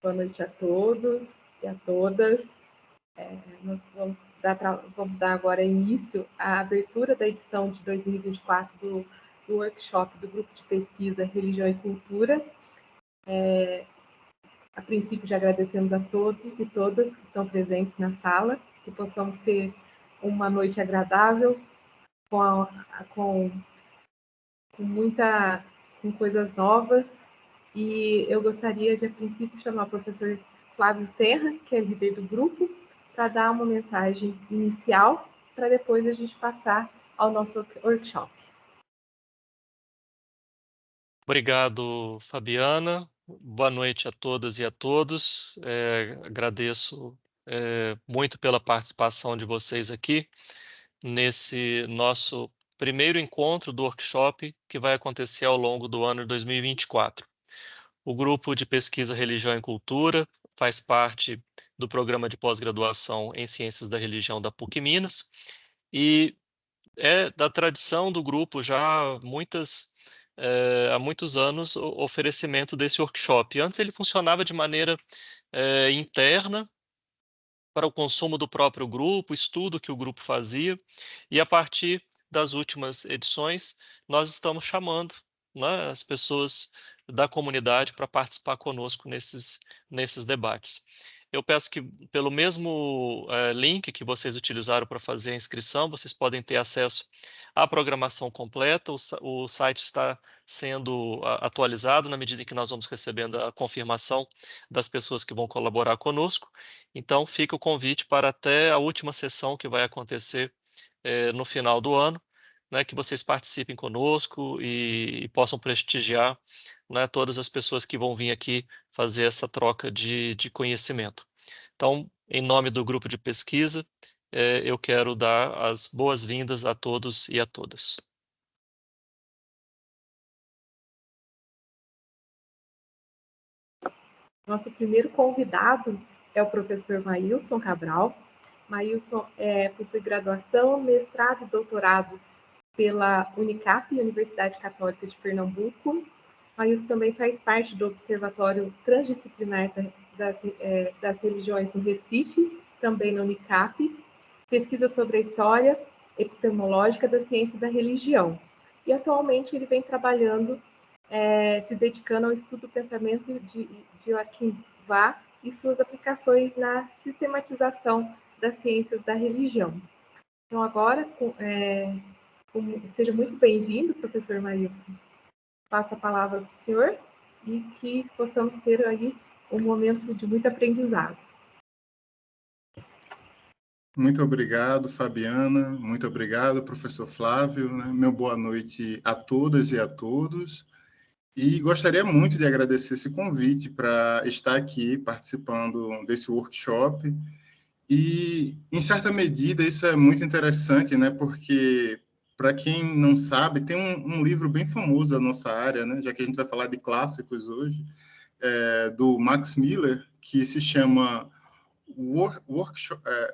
Boa noite a todos e a todas. Nós vamos dar agora início à abertura da edição de 2024 do workshop do Grupo de Pesquisa Religião e Cultura. A princípio, já agradecemos a todos e todas que estão presentes na sala, que possamos ter uma noite agradável, com coisas novas. E eu gostaria de, a princípio, chamar o professor Flávio Serra, que é líder do grupo, para dar uma mensagem inicial, para depois a gente passar ao nosso workshop. Obrigado, Fabiana. Boa noite a todas e a todos. Agradeço muito pela participação de vocês aqui nesse nosso primeiro encontro do workshop que vai acontecer ao longo do ano de 2024. O grupo de pesquisa Religião e Cultura faz parte do programa de pós-graduação em Ciências da Religião da PUC Minas e é da tradição do grupo já há muitos anos o oferecimento desse workshop. Antes ele funcionava de maneira interna para o consumo do próprio grupo, estudo que o grupo fazia, e a partir das últimas edições nós estamos chamando, né, as pessoas da comunidade para participar conosco nesses debates. Eu peço que, pelo mesmo link que vocês utilizaram para fazer a inscrição, vocês podem ter acesso à programação completa. O site está sendo atualizado na medida em que nós vamos recebendo a confirmação das pessoas que vão colaborar conosco. Então, fica o convite para até a última sessão que vai acontecer no final do ano, né, que vocês participem conosco e possam prestigiar, né, todas as pessoas que vão vir aqui fazer essa troca de conhecimento. Então, em nome do grupo de pesquisa, eu quero dar as boas-vindas a todos e a todas. Nosso primeiro convidado é o professor Maílson Cabral. Maílson possui graduação, mestrado e doutorado pela Unicap, Universidade Católica de Pernambuco. Maílson também faz parte do Observatório Transdisciplinar das Religiões no Recife, também na Unicap. Pesquisa sobre a história epistemológica da ciência da religião. E atualmente ele vem trabalhando, se dedicando ao estudo do pensamento de Joaquim Vá e suas aplicações na sistematização das ciências da religião. Então, agora, seja muito bem-vindo, professor Maílson. Passo a palavra para o senhor e que possamos ter aí um momento de muito aprendizado. Muito obrigado, Fabiana. Muito obrigado, professor Flávio. Meu boa noite a todas e a todos. E gostaria muito de agradecer esse convite para estar aqui participando desse workshop. E, em certa medida, isso é muito interessante, né? Porque, para quem não sabe, tem um livro bem famoso da nossa área, né? Já que a gente vai falar de clássicos hoje, do Max Miller, que se chama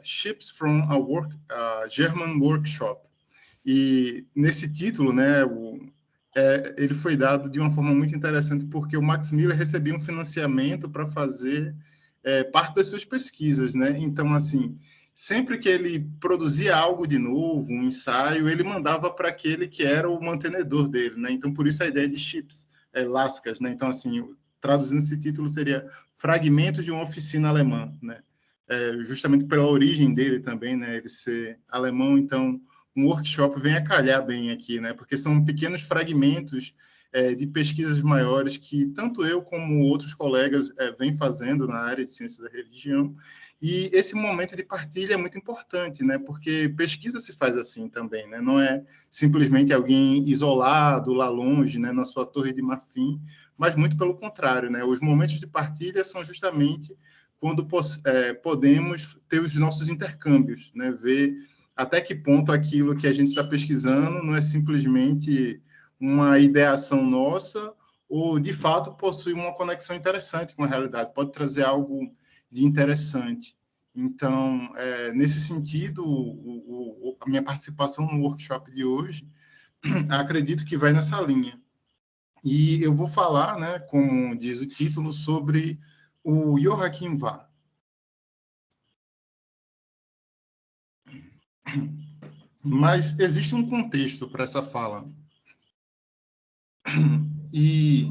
Ships from a German Workshop. E nesse título, né, ele foi dado de uma forma muito interessante porque o Max Miller recebia um financiamento para fazer parte das suas pesquisas, né? Então, assim, sempre que ele produzia algo de novo, um ensaio, ele mandava para aquele que era o mantenedor dele, né? Então, por isso a ideia de chips, lascas, né? Então, assim, traduzindo esse título seria Fragmentos de uma Oficina Alemã, né? Justamente pela origem dele também, né? Ele ser alemão, então um workshop vem a calhar bem aqui, né? Porque são pequenos fragmentos de pesquisas maiores que tanto eu como outros colegas vêm fazendo na área de ciência da religião. E esse momento de partilha é muito importante, né? Porque pesquisa se faz assim também, né? Não é simplesmente alguém isolado lá longe, né? Na sua torre de marfim, mas muito pelo contrário, né? Os momentos de partilha são justamente quando podemos ter os nossos intercâmbios, né? Ver até que ponto aquilo que a gente está pesquisando não é simplesmente uma ideação nossa ou, de fato, possui uma conexão interessante com a realidade, pode trazer algo de interessante. Então, nesse sentido, a minha participação no workshop de hoje, acredito que vai nessa linha. E eu vou falar, né, como diz o título, sobre o Joachim Vah. Mas existe um contexto para essa fala. E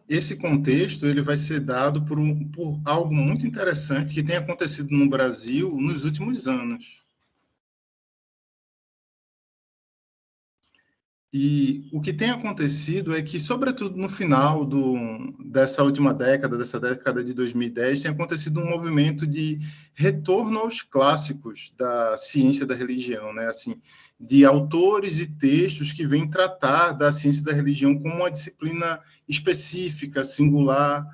esse contexto ele vai ser dado por algo muito interessante que tem acontecido no Brasil nos últimos anos. E o que tem acontecido é que, sobretudo no final dessa última década, dessa década de 2010, tem acontecido um movimento de retorno aos clássicos da ciência da religião, né? Assim, de autores e textos que vêm tratar da ciência da religião como uma disciplina específica, singular.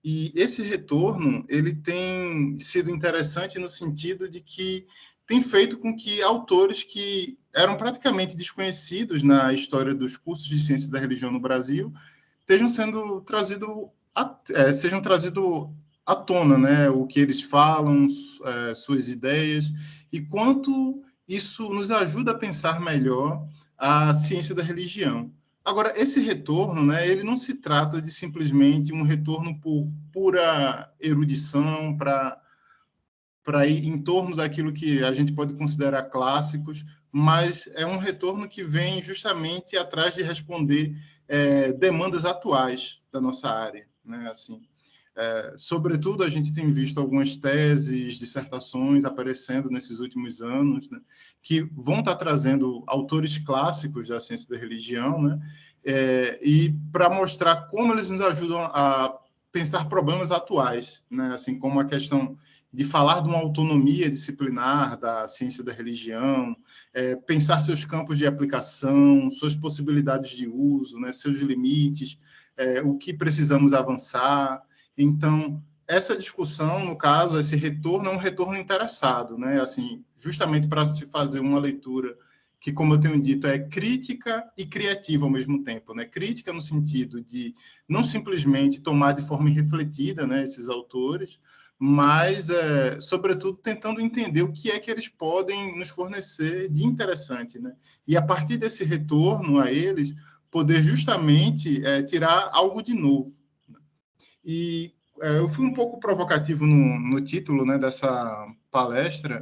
E esse retorno ele tem sido interessante no sentido de que tem feito com que autores que eram praticamente desconhecidos na história dos cursos de ciência da religião no Brasil estejam sendo sejam trazidos à tona, né? O que eles falam, suas ideias, e quanto isso nos ajuda a pensar melhor a ciência da religião. Agora, esse retorno, né, ele não se trata de simplesmente um retorno por pura erudição, para ir em torno daquilo que a gente pode considerar clássicos, mas é um retorno que vem justamente atrás de responder demandas atuais da nossa área, né? Assim, sobretudo, a gente tem visto algumas teses, dissertações aparecendo nesses últimos anos, né, que vão estar trazendo autores clássicos da ciência da religião, né, e para mostrar como eles nos ajudam a pensar problemas atuais, né, assim como a questão de falar de uma autonomia disciplinar da ciência da religião, pensar seus campos de aplicação, suas possibilidades de uso, né, seus limites, o que precisamos avançar. Então, essa discussão, no caso, esse retorno é um retorno interessado, né? Assim, justamente para se fazer uma leitura que, como eu tenho dito, é crítica e criativa ao mesmo tempo, né? Crítica no sentido de não simplesmente tomar de forma irrefletida, né, esses autores, mas, sobretudo, tentando entender o que é que eles podem nos fornecer de interessante, né? E, a partir desse retorno a eles, poder justamente tirar algo de novo. E eu fui um pouco provocativo no título, né, dessa palestra,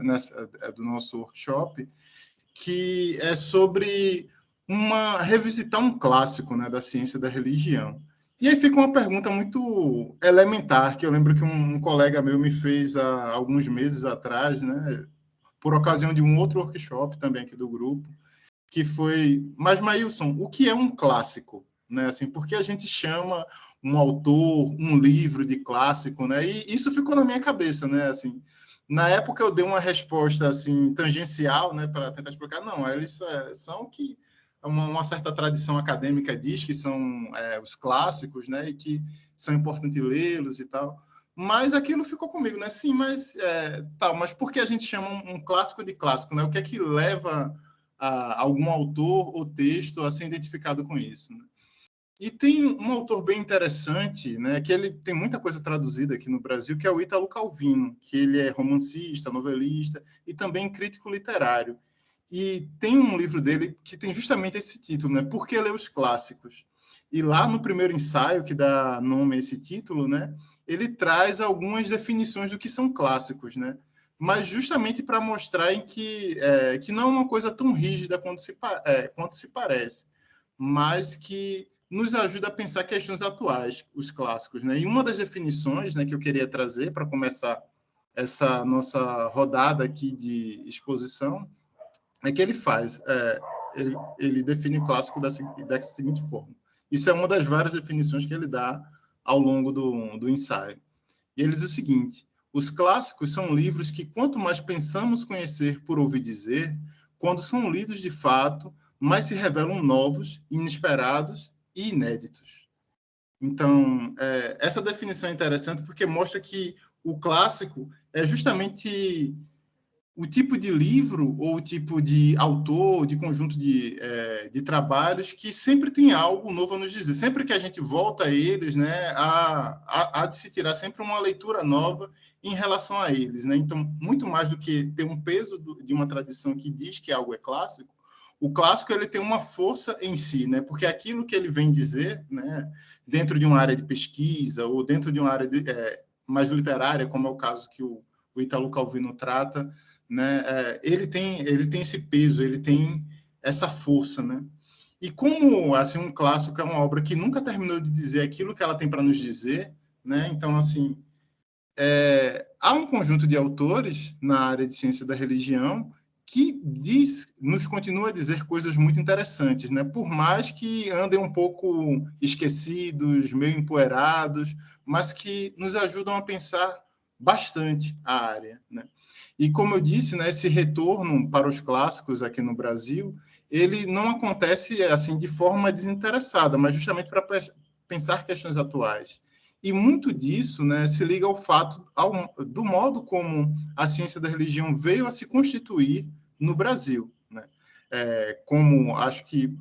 do nosso workshop, que é sobre revisitar um clássico, né, da ciência da religião. E aí fica uma pergunta muito elementar, que eu lembro que um colega meu me fez há alguns meses atrás, né, por ocasião de um outro workshop também aqui do grupo, que foi, mas Maílson, o que é um clássico? Né? Assim, por que a gente chama um autor, um livro de clássico, né? E isso ficou na minha cabeça, né? Assim, na época eu dei uma resposta assim tangencial, né, para tentar explicar, não, eles são que uma certa tradição acadêmica diz que são os clássicos, né, e que são importantes lê-los e tal. Mas aquilo ficou comigo, né? Sim, mas mas por que a gente chama um clássico de clássico, né? O que é que leva algum autor ou texto a ser identificado com isso, né? E tem um autor bem interessante, né, que ele tem muita coisa traduzida aqui no Brasil, que é o Ítalo Calvino, que ele é romancista, novelista e também crítico literário. E tem um livro dele que tem justamente esse título, né, Por que ler os clássicos? E lá no primeiro ensaio, que dá nome a esse título, né, ele traz algumas definições do que são clássicos, né, mas justamente para mostrar que não é uma coisa tão rígida quanto se parece, mas que nos ajuda a pensar questões atuais, os clássicos, né? E uma das definições, né, que eu queria trazer para começar essa nossa rodada aqui de exposição é que ele define o clássico da seguinte forma. Isso é uma das várias definições que ele dá ao longo do ensaio. E ele diz o seguinte: os clássicos são livros que, quanto mais pensamos conhecer por ouvir dizer, quando são lidos de fato, mais se revelam novos, inesperados e inéditos. Então, essa definição é interessante porque mostra que o clássico é justamente o tipo de livro ou o tipo de autor, de conjunto de trabalhos que sempre tem algo novo a nos dizer. Sempre que a gente volta a eles, né, há de se tirar sempre uma leitura nova em relação a eles, né? Então, muito mais do que ter um peso de uma tradição que diz que algo é clássico, o clássico ele tem uma força em si, né? Porque aquilo que ele vem dizer, né, dentro de uma área de pesquisa ou dentro de uma área mais literária, como é o caso que o Ítalo Calvino trata, né? Ele tem esse peso, ele tem essa força, né? E como assim um clássico é uma obra que nunca terminou de dizer aquilo que ela tem para nos dizer, né? Então assim há um conjunto de autores na área de ciência da religião que nos continua a dizer coisas muito interessantes, né? Por mais que andem um pouco esquecidos, meio empoeirados, mas que nos ajudam a pensar bastante a área, né? E como eu disse, né, esse retorno para os clássicos aqui no Brasil, ele não acontece assim de forma desinteressada, mas justamente para pensar questões atuais. E muito disso, né, se liga ao fato do modo como a ciência da religião veio a se constituir no Brasil, né? Como acho que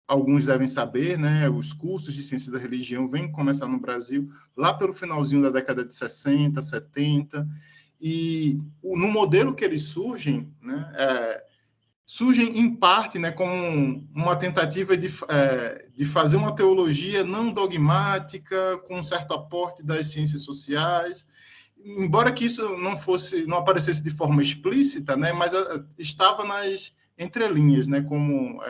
alguns devem saber, né, os cursos de ciência da religião vêm começar no Brasil lá pelo finalzinho da década de 60, 70, e no modelo que eles surgem, né, surgem em parte, né, como uma tentativa de fazer uma teologia não dogmática, com um certo aporte das ciências sociais, embora que isso não aparecesse de forma explícita, né, mas estava nas entrelinhas, né, como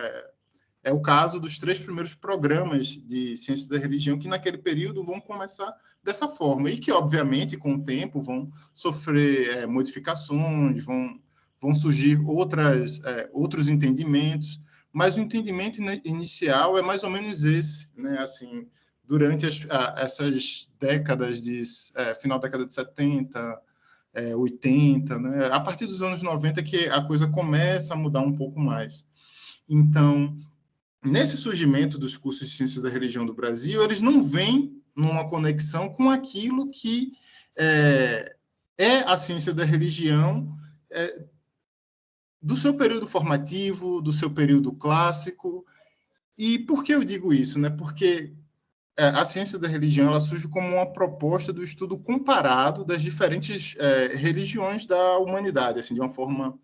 é o caso dos 3 primeiros programas de ciência da religião, que naquele período vão começar dessa forma, e que, obviamente, com o tempo, vão sofrer modificações, vão surgir outros entendimentos, mas o entendimento inicial é mais ou menos esse, né? Assim, durante essas décadas final da década de 70, 80, né? A partir dos anos 90 que a coisa começa a mudar um pouco mais. Então, nesse surgimento dos cursos de ciência da religião do Brasil, eles não vêm numa conexão com aquilo que é a ciência da religião do seu período formativo, do seu período clássico. E por que eu digo isso, né? Porque a ciência da religião ela surge como uma proposta do estudo comparado das diferentes religiões da humanidade, assim, de uma forma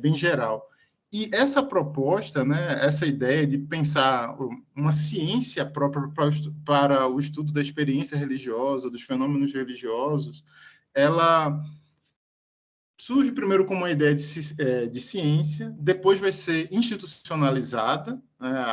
bem geral. E essa proposta, né, essa ideia de pensar uma ciência própria para o estudo da experiência religiosa, dos fenômenos religiosos, ela surge primeiro como uma ideia de ciência, depois vai ser institucionalizada, né,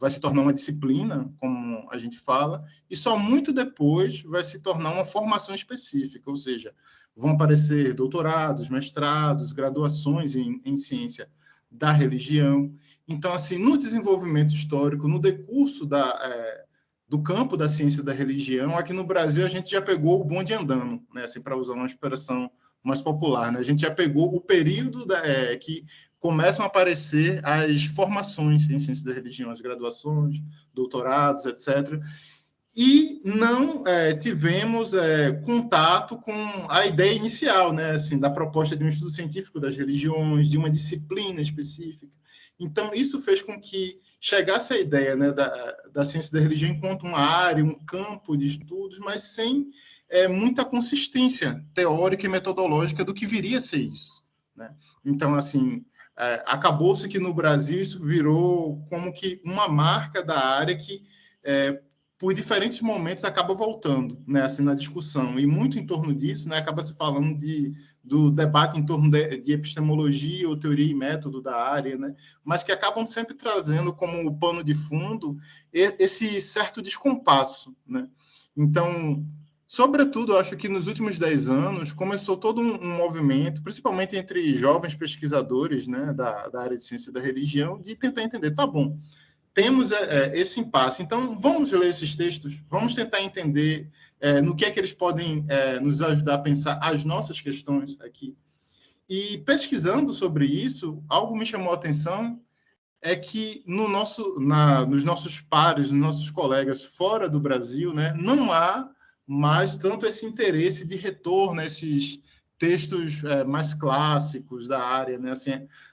vai se tornar uma disciplina, como a gente fala, e só muito depois vai se tornar uma formação específica, ou seja, vão aparecer doutorados, mestrados, graduações em ciência da religião. Então, assim, no desenvolvimento histórico, no decurso do campo da ciência da religião, aqui no Brasil a gente já pegou o bonde andando, né, assim, para usar uma expressão mais popular, né? A gente já pegou o período que começam a aparecer as formações em ciência da religião, as graduações, doutorados, etc., e não tivemos contato com a ideia inicial, né, assim, da proposta de um estudo científico das religiões, de uma disciplina específica. Então, isso fez com que chegasse a ideia, né, da ciência da religião enquanto uma área, um campo de estudos, mas sem muita consistência teórica e metodológica do que viria a ser isso, né? Então, assim, acabou-se que no Brasil isso virou como que uma marca da área que por diferentes momentos acaba voltando, né, assim, na discussão, e muito em torno disso, né, acaba se falando do debate em torno de epistemologia ou teoria e método da área, né, mas que acabam sempre trazendo como pano de fundo esse certo descompasso, né. Então, sobretudo, eu acho que nos últimos 10 anos começou todo um movimento, principalmente entre jovens pesquisadores, né, da área de ciência da religião, de tentar entender, tá bom, temos esse impasse. Então, vamos ler esses textos, vamos tentar entender no que é que eles podem nos ajudar a pensar as nossas questões aqui. E pesquisando sobre isso, algo me chamou a atenção é que nos nossos pares, nos nossos colegas fora do Brasil, né, não há mais tanto esse interesse de retorno a esses textos mais clássicos da área, né? Assim,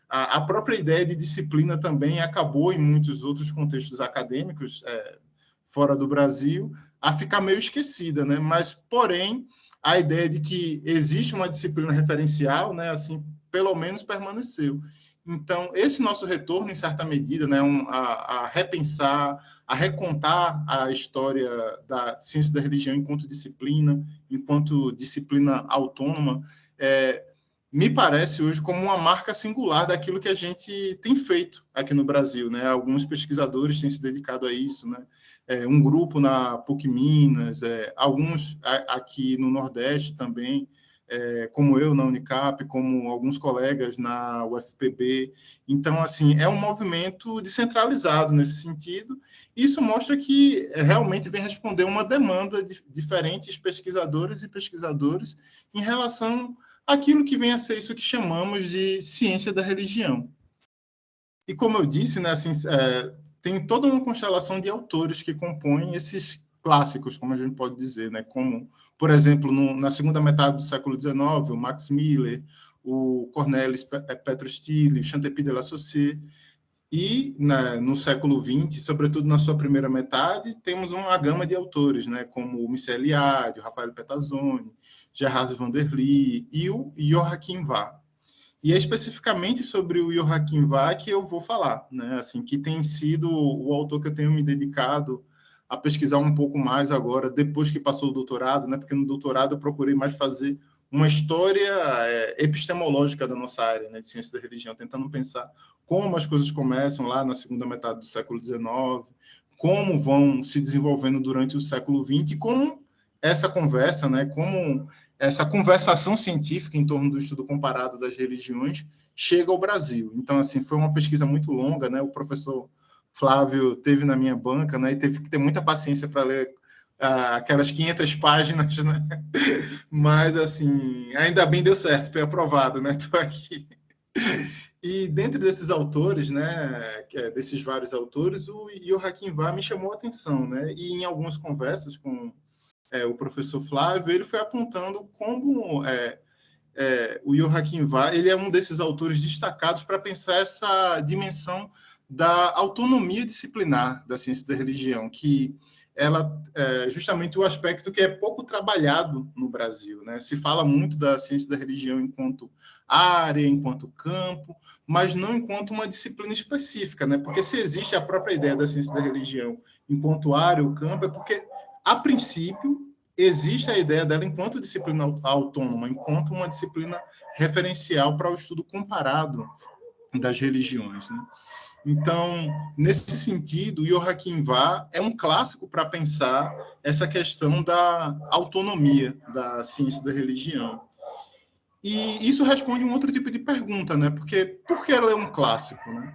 a própria ideia de disciplina também acabou em muitos outros contextos acadêmicos fora do Brasil a ficar meio esquecida, né? Mas, porém, a ideia de que existe uma disciplina referencial, né? Assim, pelo menos permaneceu. Então, esse nosso retorno, em certa medida, né, a repensar, a recontar a história da ciência da religião enquanto disciplina autônoma, me parece hoje como uma marca singular daquilo que a gente tem feito aqui no Brasil, né? Alguns pesquisadores têm se dedicado a isso, né? Um grupo na PUC Minas, alguns aqui no Nordeste também, como eu na Unicap, como alguns colegas na UFPB. Então, assim, é um movimento descentralizado nesse sentido. Isso mostra que realmente vem responder uma demanda de diferentes pesquisadores e pesquisadores em relação àquilo que vem a ser isso que chamamos de ciência da religião. E como eu disse, né, assim, tem toda uma constelação de autores que compõem esses clássicos, como a gente pode dizer, né, como, por exemplo, na segunda metade do século XIX, o Max Miller, o Cornelis Petrostili, o Chantepie de la Saussure, e no século XX, sobretudo na sua primeira metade, temos uma gama de autores, né, como o Michel Eliade, o Rafael Petazzoni, Gerhard van der Lee e o Joachim Vah. E é especificamente sobre o Joachim Vah que eu vou falar, né, assim, que tem sido o autor que eu tenho me dedicado a pesquisar um pouco mais agora, depois que passou o doutorado, né, porque no doutorado eu procurei mais fazer uma história epistemológica da nossa área, né, de ciência da religião, tentando pensar como as coisas começam lá na segunda metade do século XIX, como vão se desenvolvendo durante o século XX, e como essa conversa, né, como essa conversação científica em torno do estudo comparado das religiões chega ao Brasil. Então, assim, foi uma pesquisa muito longa, né, o professor Flávio teve na minha banca, né, e teve que ter muita paciência para ler aquelas 500 páginas, né? Mas, assim, ainda bem deu certo, foi aprovado, né? Estou aqui. E dentro desses autores, né, desses vários autores, o Joachim Vah me chamou a atenção, né? E em algumas conversas com o professor Flávio, ele foi apontando como o Joachim Vah, ele é um desses autores destacados para pensar essa dimensão da autonomia disciplinar da ciência da religião, que ela é justamente o aspecto que é pouco trabalhado no Brasil, né? Se fala muito da ciência da religião enquanto área, enquanto campo, mas não enquanto uma disciplina específica, né? Porque se existe a própria ideia da ciência da religião enquanto área ou campo, é porque, a princípio, existe a ideia dela enquanto disciplina autônoma, enquanto uma disciplina referencial para o estudo comparado das religiões, né? Então, nesse sentido, o Joachim Vah é um clássico para pensar essa questão da autonomia da ciência da religião. E isso responde um outro tipo de pergunta, né? Porque por que ela é um clássico, né?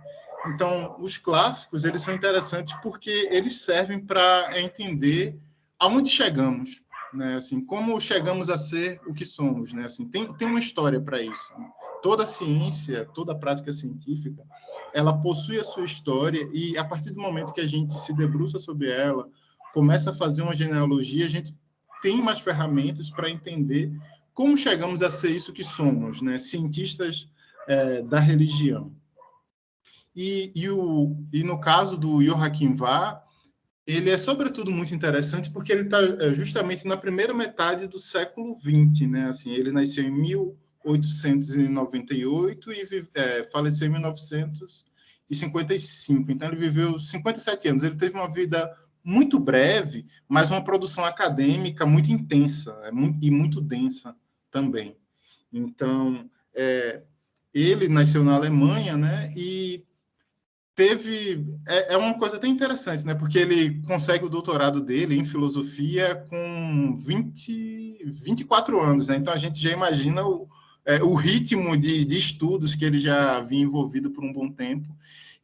Então, os clássicos, eles são interessantes porque eles servem para entender aonde chegamos, né? Assim, como chegamos a ser o que somos, né? Assim, tem uma história para isso, né? Toda ciência, toda prática científica, ela possui a sua história e, a partir do momento que a gente se debruça sobre ela, começa a fazer uma genealogia, a gente tem mais ferramentas para entender como chegamos a ser isso que somos, né? Cientistas da religião. E no caso do Joachim Vah, ele é, sobretudo, muito interessante porque ele está justamente na primeira metade do século XX, né? Assim, ele nasceu em 1898 e faleceu em 1955. Então, ele viveu 57 anos. Ele teve uma vida muito breve, mas uma produção acadêmica muito intensa e muito densa também. Então, ele nasceu na Alemanha, né? E teve... É uma coisa até interessante, né? Porque ele consegue o doutorado dele em filosofia com 24 anos, né? Então, a gente já imagina o ritmo de estudos que ele já vinha envolvido por um bom tempo.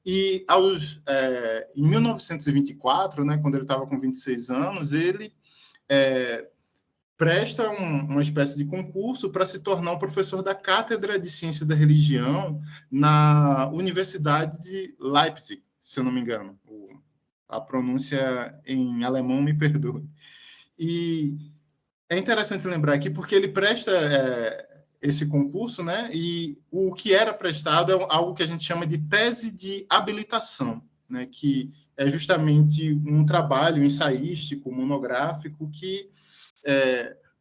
E em 1924, né, quando ele estava com 26 anos, ele presta uma espécie de concurso para se tornar um professor da Cátedra de Ciência da Religião na Universidade de Leipzig, se eu não me engano. A pronúncia em alemão me perdoe. E é interessante lembrar aqui porque ele presta esse concurso, né? E o que era prestado é algo que a gente chama de tese de habilitação, né? Que é justamente um trabalho ensaístico, monográfico, que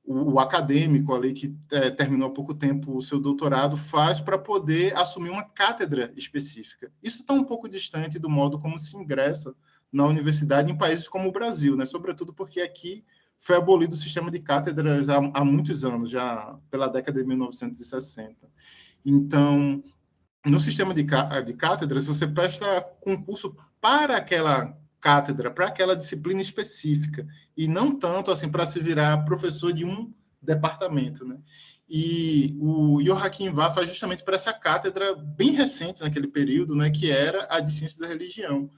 o acadêmico ali que terminou há pouco tempo o seu doutorado faz para poder assumir uma cátedra específica. Isso está um pouco distante do modo como se ingressa na universidade em países como o Brasil, né? Sobretudo porque aqui foi abolido o sistema de cátedras há muitos anos, já pela década de 1960. Então, no sistema de cátedras, você presta concurso para aquela cátedra, para aquela disciplina específica, e não tanto assim para se virar professor de um departamento, né? E o Joachim Vah faz justamente para essa cátedra bem recente naquele período, né, que era a de Ciência da Religião,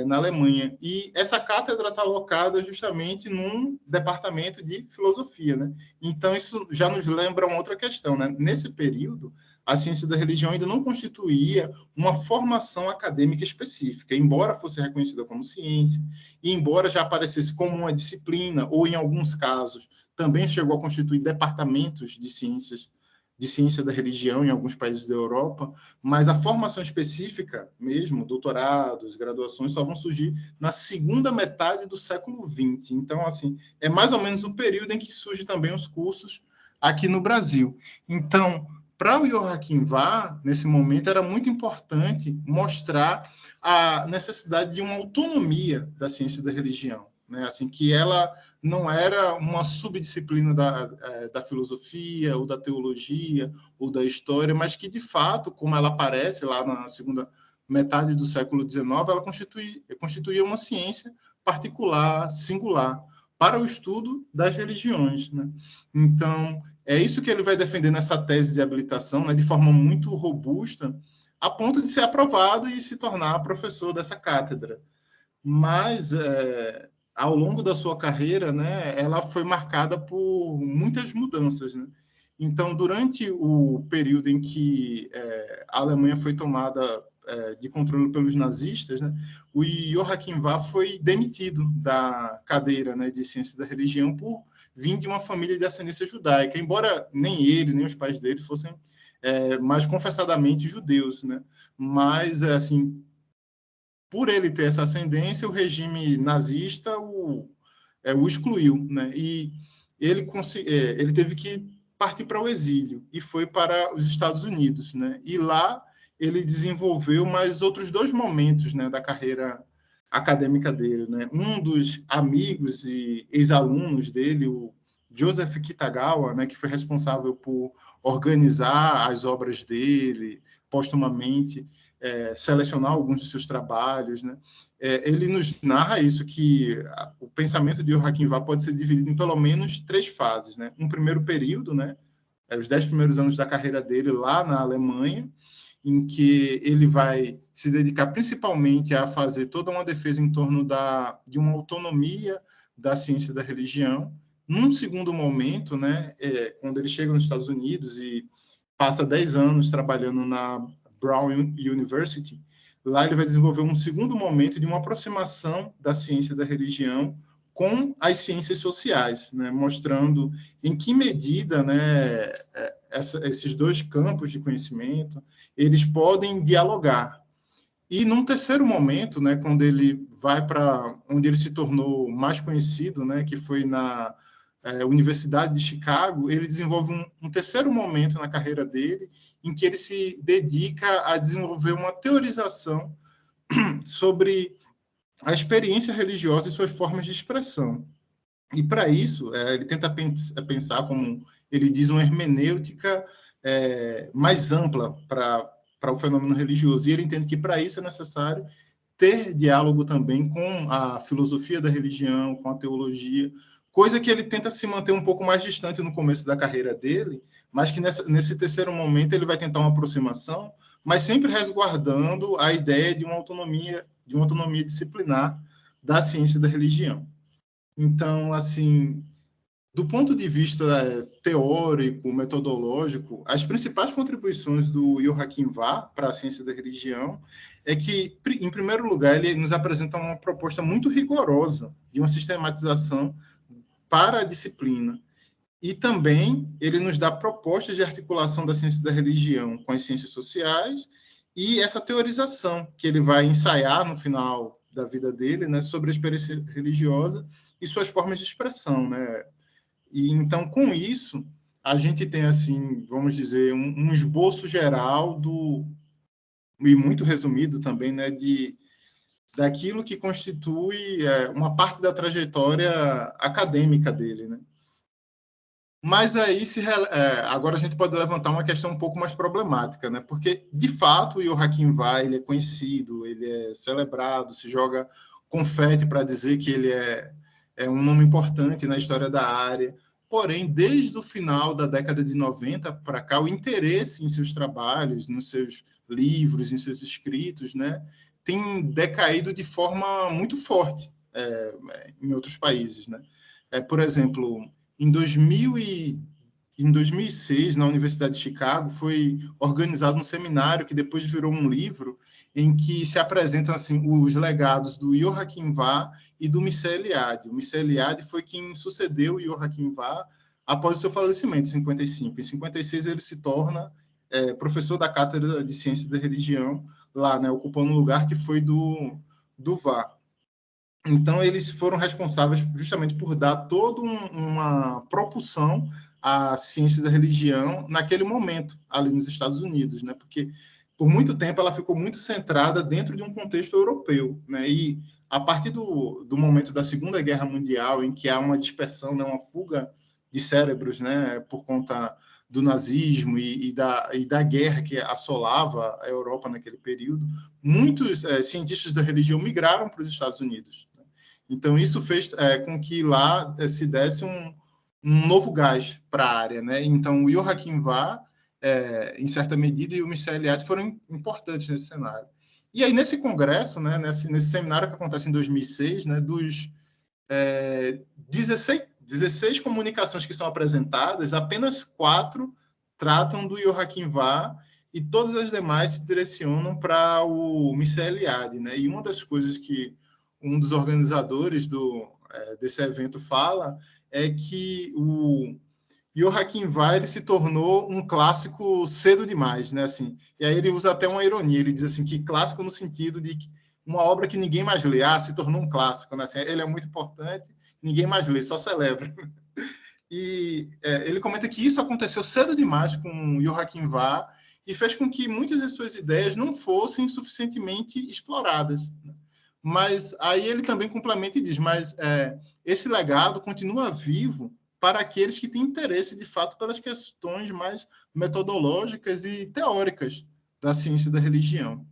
na Alemanha. E essa cátedra está alocada justamente num departamento de filosofia, né? Então, isso já nos lembra uma outra questão, né? Nesse período, a ciência da religião ainda não constituía uma formação acadêmica específica, embora fosse reconhecida como ciência, e embora já aparecesse como uma disciplina, ou em alguns casos também chegou a constituir departamentos de ciência da religião em alguns países da Europa, mas a formação específica mesmo, doutorados, graduações, só vão surgir na segunda metade do século XX. Então, assim, é mais ou menos o período em que surgem também os cursos aqui no Brasil. Então, para o Joachim Vah, nesse momento, era muito importante mostrar a necessidade de uma autonomia da ciência da religião, né? Assim, que ela não era uma subdisciplina da filosofia, ou da teologia, ou da história, mas que, de fato, como ela aparece lá na segunda metade do século XIX, ela constituía uma ciência particular, singular, para o estudo das religiões, né? Então, é isso que ele vai defender nessa tese de habilitação, né, de forma muito robusta, a ponto de ser aprovado e se tornar professor dessa cátedra. Mas, ao longo da sua carreira, né, ela foi marcada por muitas mudanças, né? Então, durante o período em que a Alemanha foi tomada de controle pelos nazistas, né, o Joachim Vah foi demitido da cadeira, né, de ciência da religião por vir de uma família de ascendência judaica, embora nem ele, nem os pais dele fossem mais confessadamente judeus, né? Mas, assim, por ele ter essa ascendência, o regime nazista o excluiu, né? E ele teve que partir para o exílio e foi para os Estados Unidos, né? E lá ele desenvolveu mais outros dois momentos, né, da carreira acadêmica dele, né? Um dos amigos e ex-alunos dele, o Joseph Kitagawa, né, que foi responsável por organizar as obras dele póstumamente, selecionar alguns de seus trabalhos, né? Ele nos narra isso, que o pensamento de Joachim Vah pode ser dividido em pelo menos 3 fases, né? Um primeiro período, né, os 10 primeiros anos da carreira dele lá na Alemanha, em que ele vai se dedicar principalmente a fazer toda uma defesa em torno de uma autonomia da ciência da religião. Num segundo momento, né, quando ele chega nos Estados Unidos e passa 10 anos trabalhando na Brown University, lá ele vai desenvolver um segundo momento de uma aproximação da ciência da religião com as ciências sociais, né, mostrando em que medida, né, esses dois campos de conhecimento eles podem dialogar. E num terceiro momento, né, quando ele vai para onde ele se tornou mais conhecido, né, que foi na Universidade de Chicago, ele desenvolve um terceiro momento na carreira dele, em que ele se dedica a desenvolver uma teorização sobre a experiência religiosa e suas formas de expressão. E, para isso, ele tenta pensar, como ele diz, uma hermenêutica mais ampla para o fenômeno religioso. E ele entende que, para isso, é necessário ter diálogo também com a filosofia da religião, com a teologia, coisa que ele tenta se manter um pouco mais distante no começo da carreira dele, mas que nesse terceiro momento ele vai tentar uma aproximação, mas sempre resguardando a ideia de uma autonomia disciplinar da ciência da religião. Então, assim, do ponto de vista teórico, metodológico, as principais contribuições do Joachim Vah para a ciência da religião é que, em primeiro lugar, ele nos apresenta uma proposta muito rigorosa de uma sistematização para a disciplina. E também ele nos dá propostas de articulação da ciência da religião com as ciências sociais e essa teorização que ele vai ensaiar no final da vida dele, né, sobre a experiência religiosa e suas formas de expressão, né? E então, com isso, a gente tem, assim, vamos dizer, um esboço geral e muito resumido também, né, daquilo que constitui uma parte da trajetória acadêmica dele, né? Mas aí, agora a gente pode levantar uma questão um pouco mais problemática, né? Porque, de fato, o Joachim Vai, ele é conhecido, ele é celebrado, se joga confete para dizer que ele é um nome importante na história da área. Porém, desde o final da década de 90 para cá, o interesse em seus trabalhos, nos seus livros, em seus escritos, né, tem decaído de forma muito forte em outros países, né? Por exemplo, em 2006, na Universidade de Chicago, foi organizado um seminário que depois virou um livro em que se apresentam assim, os legados do Joachim Vah e do Mircea Eliade. O Mircea Eliade foi quem sucedeu o Joachim Vah após o seu falecimento, em 55. Em 56, ele se torna professor da Cátedra de Ciência da Religião, lá, né, ocupando um lugar que foi do Vah. Então, eles foram responsáveis justamente por dar toda uma propulsão à ciência da religião naquele momento, ali nos Estados Unidos, né? Porque, por muito tempo, ela ficou muito centrada dentro de um contexto europeu, né? E, a partir do momento da Segunda Guerra Mundial, em que há uma dispersão, né, uma fuga de cérebros, né, por conta do nazismo e da guerra que assolava a Europa naquele período, muitos cientistas da religião migraram para os Estados Unidos. Então, isso fez com que lá se desse um novo gás para a área, né? Então, o Joachim Vah, em certa medida, e o Mircea Eliade foram importantes nesse cenário. E aí, nesse congresso, né, nesse seminário que acontece em 2006, né, dos 16 comunicações que são apresentadas, apenas 4 tratam do Joachim Vah e todas as demais se direcionam para o Mircea Eliade, né? E uma das coisas que um dos organizadores desse evento fala é que o Joachim Vah ele se tornou um clássico cedo demais, né? Assim, e aí ele usa até uma ironia, ele diz assim que clássico no sentido de uma obra que ninguém mais lê, se tornou um clássico, né? Assim, ele é muito importante, ninguém mais lê, só celebra. E ele comenta que isso aconteceu cedo demais com Joachim Vah e fez com que muitas das suas ideias não fossem suficientemente exploradas, né? Mas aí ele também complementa e diz, mas esse legado continua vivo para aqueles que têm interesse, de fato, pelas questões mais metodológicas e teóricas da ciência da religião.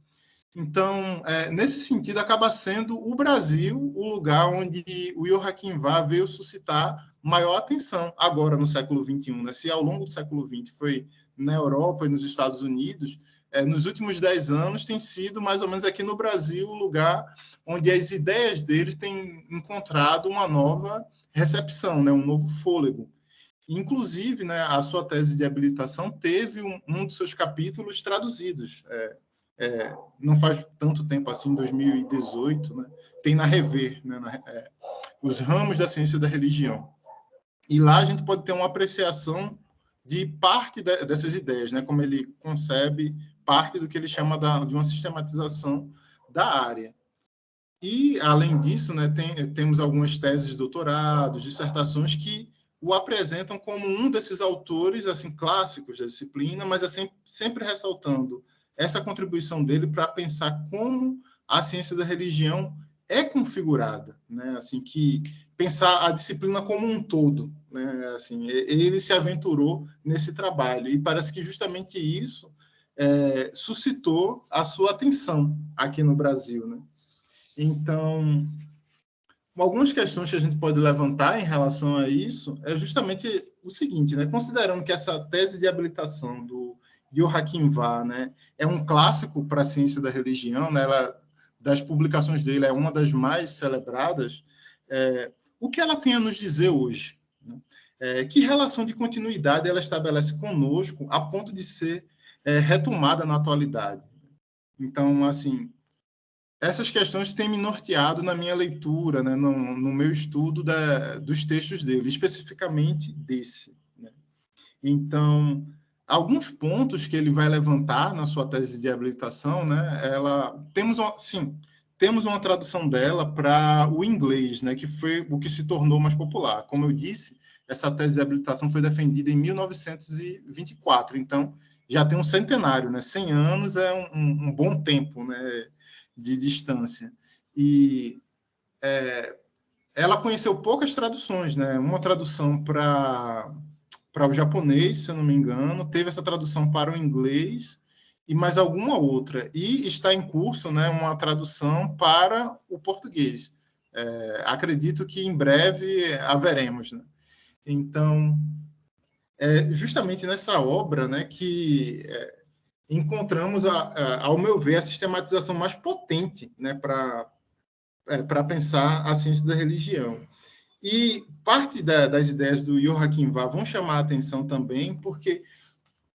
Então, nesse sentido, acaba sendo o Brasil o lugar onde o Joachim Vah veio suscitar maior atenção agora no século XXI. Né? Se ao longo do século XX foi na Europa e nos Estados Unidos, nos últimos 10 anos tem sido mais ou menos aqui no Brasil o lugar onde as ideias deles têm encontrado uma nova recepção, né? Um novo fôlego. Inclusive, né, a sua tese de habilitação teve um dos seus capítulos traduzidos. Não faz tanto tempo assim, em 2018, né? Tem na Rever, né, os ramos da ciência da religião. E lá a gente pode ter uma apreciação de parte dessas ideias, né? Como ele concebe parte do que ele chama de uma sistematização da área. E, além disso, né, temos algumas teses de doutorados, dissertações que o apresentam como um desses autores assim clássicos da disciplina, mas assim, sempre ressaltando essa contribuição dele para pensar como a ciência da religião é configurada, né? Assim, que pensar a disciplina como um todo, né? Assim, ele se aventurou nesse trabalho e parece que justamente isso suscitou a sua atenção aqui no Brasil, né? Então, algumas questões que a gente pode levantar em relação a isso é justamente o seguinte, né? Considerando que essa tese de habilitação do Joachim Vah, né, é um clássico para a ciência da religião, né? Das publicações dele é uma das mais celebradas, o que ela tem a nos dizer hoje? Né? Que relação de continuidade ela estabelece conosco a ponto de ser retomada na atualidade? Então, assim, essas questões têm me norteado na minha leitura, né, no meu estudo dos textos dele, especificamente desse. Né? Então, alguns pontos que ele vai levantar na sua tese de habilitação, né, temos uma tradução dela para o inglês, né, que foi o que se tornou mais popular. Como eu disse, essa tese de habilitação foi defendida em 1924, então já tem um centenário, né? 100 anos é um bom tempo, né, de distância. E ela conheceu poucas traduções, né? Uma tradução para o japonês, se eu não me engano, teve essa tradução para o inglês e mais alguma outra. E está em curso, né, uma tradução para o português. Acredito que em breve haveremos, né? Então, justamente nessa obra, né, que encontramos, ao meu ver, a sistematização mais potente, né, para pensar a ciência da religião. E parte das ideias do Joachim Wahl vão chamar a atenção também, porque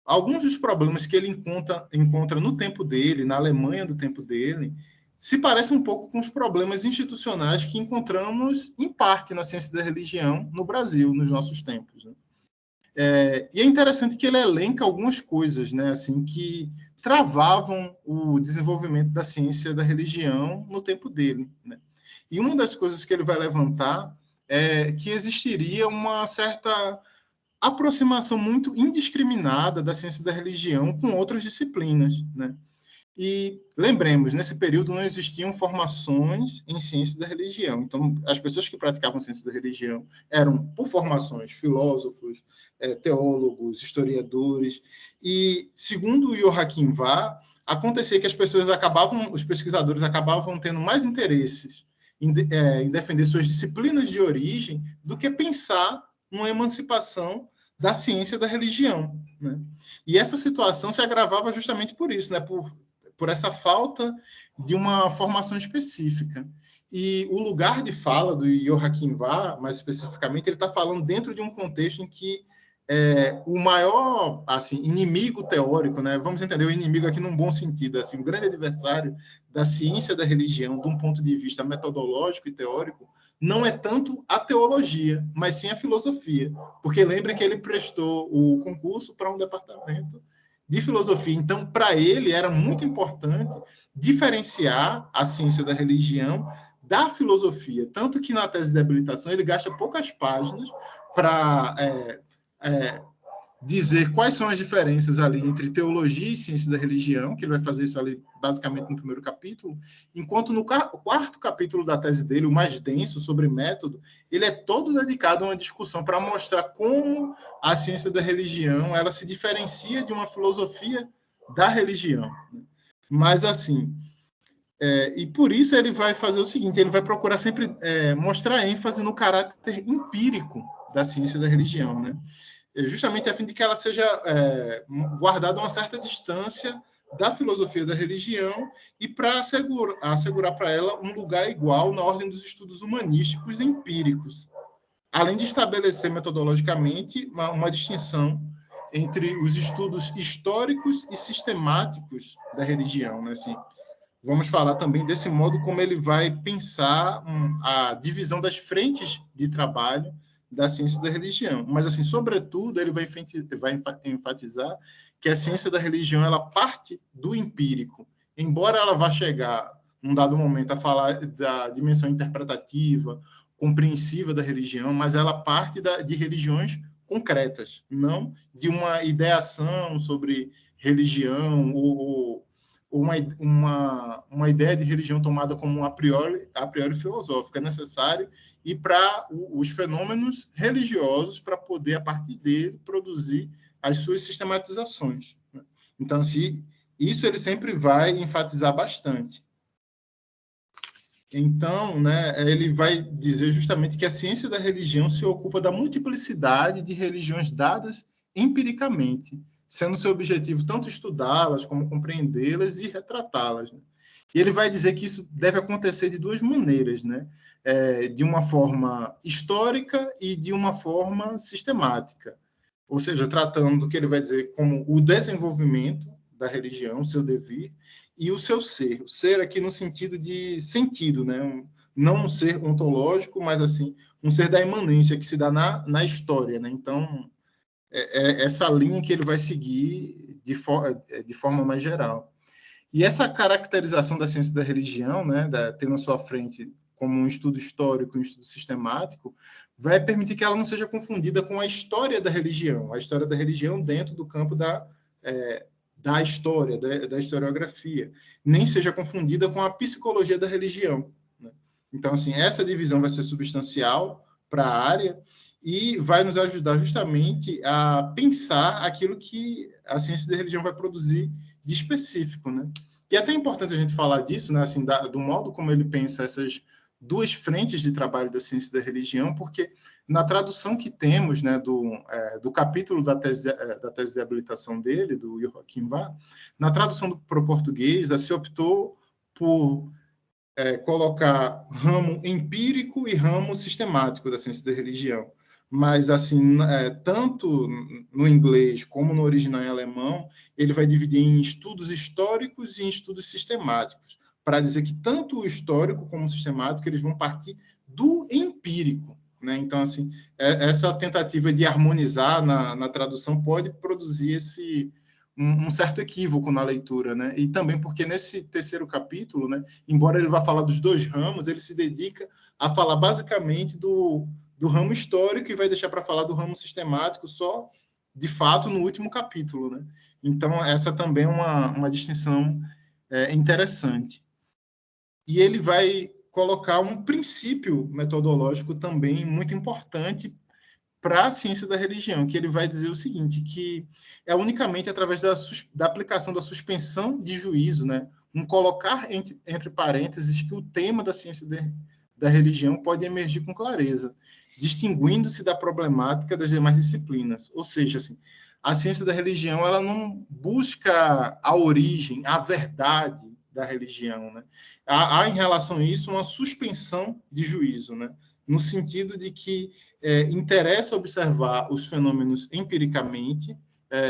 alguns dos problemas que ele encontra no tempo dele, na Alemanha do tempo dele, se parecem um pouco com os problemas institucionais que encontramos, em parte, na ciência da religião no Brasil, nos nossos tempos, né? E é interessante que ele elenca algumas coisas, né, assim, que travavam o desenvolvimento da ciência da religião no tempo dele, né? E uma das coisas que ele vai levantar é que existiria uma certa aproximação muito indiscriminada da ciência da religião com outras disciplinas, né? E lembremos, nesse período não existiam formações em ciência da religião. Então, as pessoas que praticavam ciência da religião eram, por formações, filósofos, teólogos, historiadores. E, segundo o Joachim Wahl, acontecia que os pesquisadores acabavam tendo mais interesses em defender suas disciplinas de origem do que pensar numa emancipação da ciência da religião, né? E essa situação se agravava justamente por isso, né? Por essa falta de uma formação específica. E o lugar de fala do Joachim Wahl, mais especificamente, ele está falando dentro de um contexto em que o maior, assim, inimigo teórico, né? Vamos entender o inimigo aqui num bom sentido, assim, o grande adversário da ciência da religião, de um ponto de vista metodológico e teórico, não é tanto a teologia, mas sim a filosofia. Porque lembre que ele prestou o concurso para um departamento de filosofia. Então, para ele, era muito importante diferenciar a ciência da religião da filosofia. Tanto que na tese de habilitação ele gasta poucas páginas para dizer quais são as diferenças ali entre teologia e ciência da religião, que ele vai fazer isso ali basicamente no primeiro capítulo, enquanto no quarto capítulo da tese dele, o mais denso, sobre método, ele é todo dedicado a uma discussão para mostrar como a ciência da religião ela se diferencia de uma filosofia da religião. Mas, assim, e por isso ele vai fazer o seguinte, ele vai procurar sempre mostrar ênfase no caráter empírico da ciência da religião, né? Justamente a fim de que ela seja guardada a uma certa distância da filosofia da religião e para assegurar para ela um lugar igual na ordem dos estudos humanísticos e empíricos, além de estabelecer metodologicamente uma distinção entre os estudos históricos e sistemáticos da religião, né? Assim, vamos falar também desse modo como ele vai pensar a divisão das frentes de trabalho da ciência da religião. Mas, assim, sobretudo, ele vai enfatizar que a ciência da religião ela parte do empírico. Embora ela vá chegar, num dado momento, a falar da dimensão interpretativa, compreensiva da religião, mas ela parte de religiões concretas, não de uma ideação sobre religião ou uma ideia de religião tomada como a priori filosófica. É necessário ir para os fenômenos religiosos para poder, a partir dele, produzir as suas sistematizações. Então, isso ele sempre vai enfatizar bastante. Então, né, ele vai dizer justamente que a ciência da religião se ocupa da multiplicidade de religiões dadas empiricamente, sendo seu objetivo tanto estudá-las como compreendê-las e retratá-las, né? E ele vai dizer que isso deve acontecer de duas maneiras, né? De uma forma histórica e de uma forma sistemática. Ou seja, tratando do que ele vai dizer como o desenvolvimento da religião, o seu devir, e o seu ser. O ser aqui no sentido de sentido, né? Não um ser ontológico, mas assim, um ser da imanência que se dá na história, né? Então, essa linha que ele vai seguir de forma mais geral. E essa caracterização da ciência da religião, né, tendo à sua frente como um estudo histórico, um estudo sistemático, vai permitir que ela não seja confundida com a história da religião dentro do campo da história, da historiografia, nem seja confundida com a psicologia da religião, né? Então, assim, essa divisão vai ser substancial para a área e vai nos ajudar justamente a pensar aquilo que a ciência da religião vai produzir de específico, né? E é até importante a gente falar disso, né? Assim, do modo como ele pensa essas duas frentes de trabalho da ciência da religião, porque na tradução que temos, né, do capítulo da tese de habilitação dele, do Joachim Vah, na tradução para o português, se optou por colocar ramo empírico e ramo sistemático da ciência da religião. Mas, assim, tanto no inglês como no original em alemão, ele vai dividir em estudos históricos e em estudos sistemáticos, para dizer que tanto o histórico como o sistemático, eles vão partir do empírico, né? Então, assim, essa tentativa de harmonizar na tradução pode produzir um certo equívoco na leitura, né? E também porque nesse terceiro capítulo, né, embora ele vá falar dos dois ramos, ele se dedica a falar basicamente do ramo histórico e vai deixar para falar do ramo sistemático só, de fato, no último capítulo, né? Então, essa também é uma distinção interessante. E ele vai colocar um princípio metodológico também muito importante para a ciência da religião, que ele vai dizer o seguinte, que é unicamente através da aplicação da suspensão de juízo, né, um colocar entre parênteses que o tema da ciência da religião pode emergir com clareza, distinguindo-se da problemática das demais disciplinas. Ou seja, assim, a ciência da religião ela não busca a origem, a verdade da religião, né? Há em relação a isso uma suspensão de juízo, né? No sentido de que interessa observar os fenômenos empiricamente,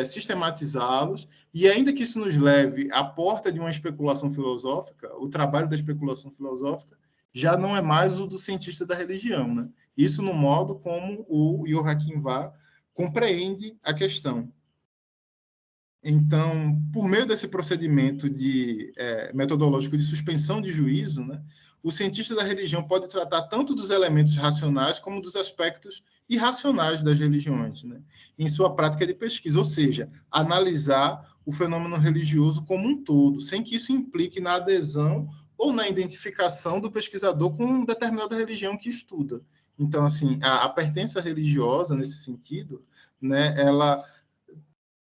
sistematizá-los, e ainda que isso nos leve à porta de uma especulação filosófica, o trabalho da especulação filosófica já não é mais o do cientista da religião, né? Isso no modo como o Joachim Vah compreende a questão. Então, por meio desse procedimento metodológico de suspensão de juízo, né, o cientista da religião pode tratar tanto dos elementos racionais como dos aspectos irracionais das religiões, né, em sua prática de pesquisa, ou seja, analisar o fenômeno religioso como um todo, sem que isso implique na adesão ou na identificação do pesquisador com determinada religião que estuda. Então, assim, a pertença religiosa, nesse sentido, né, ela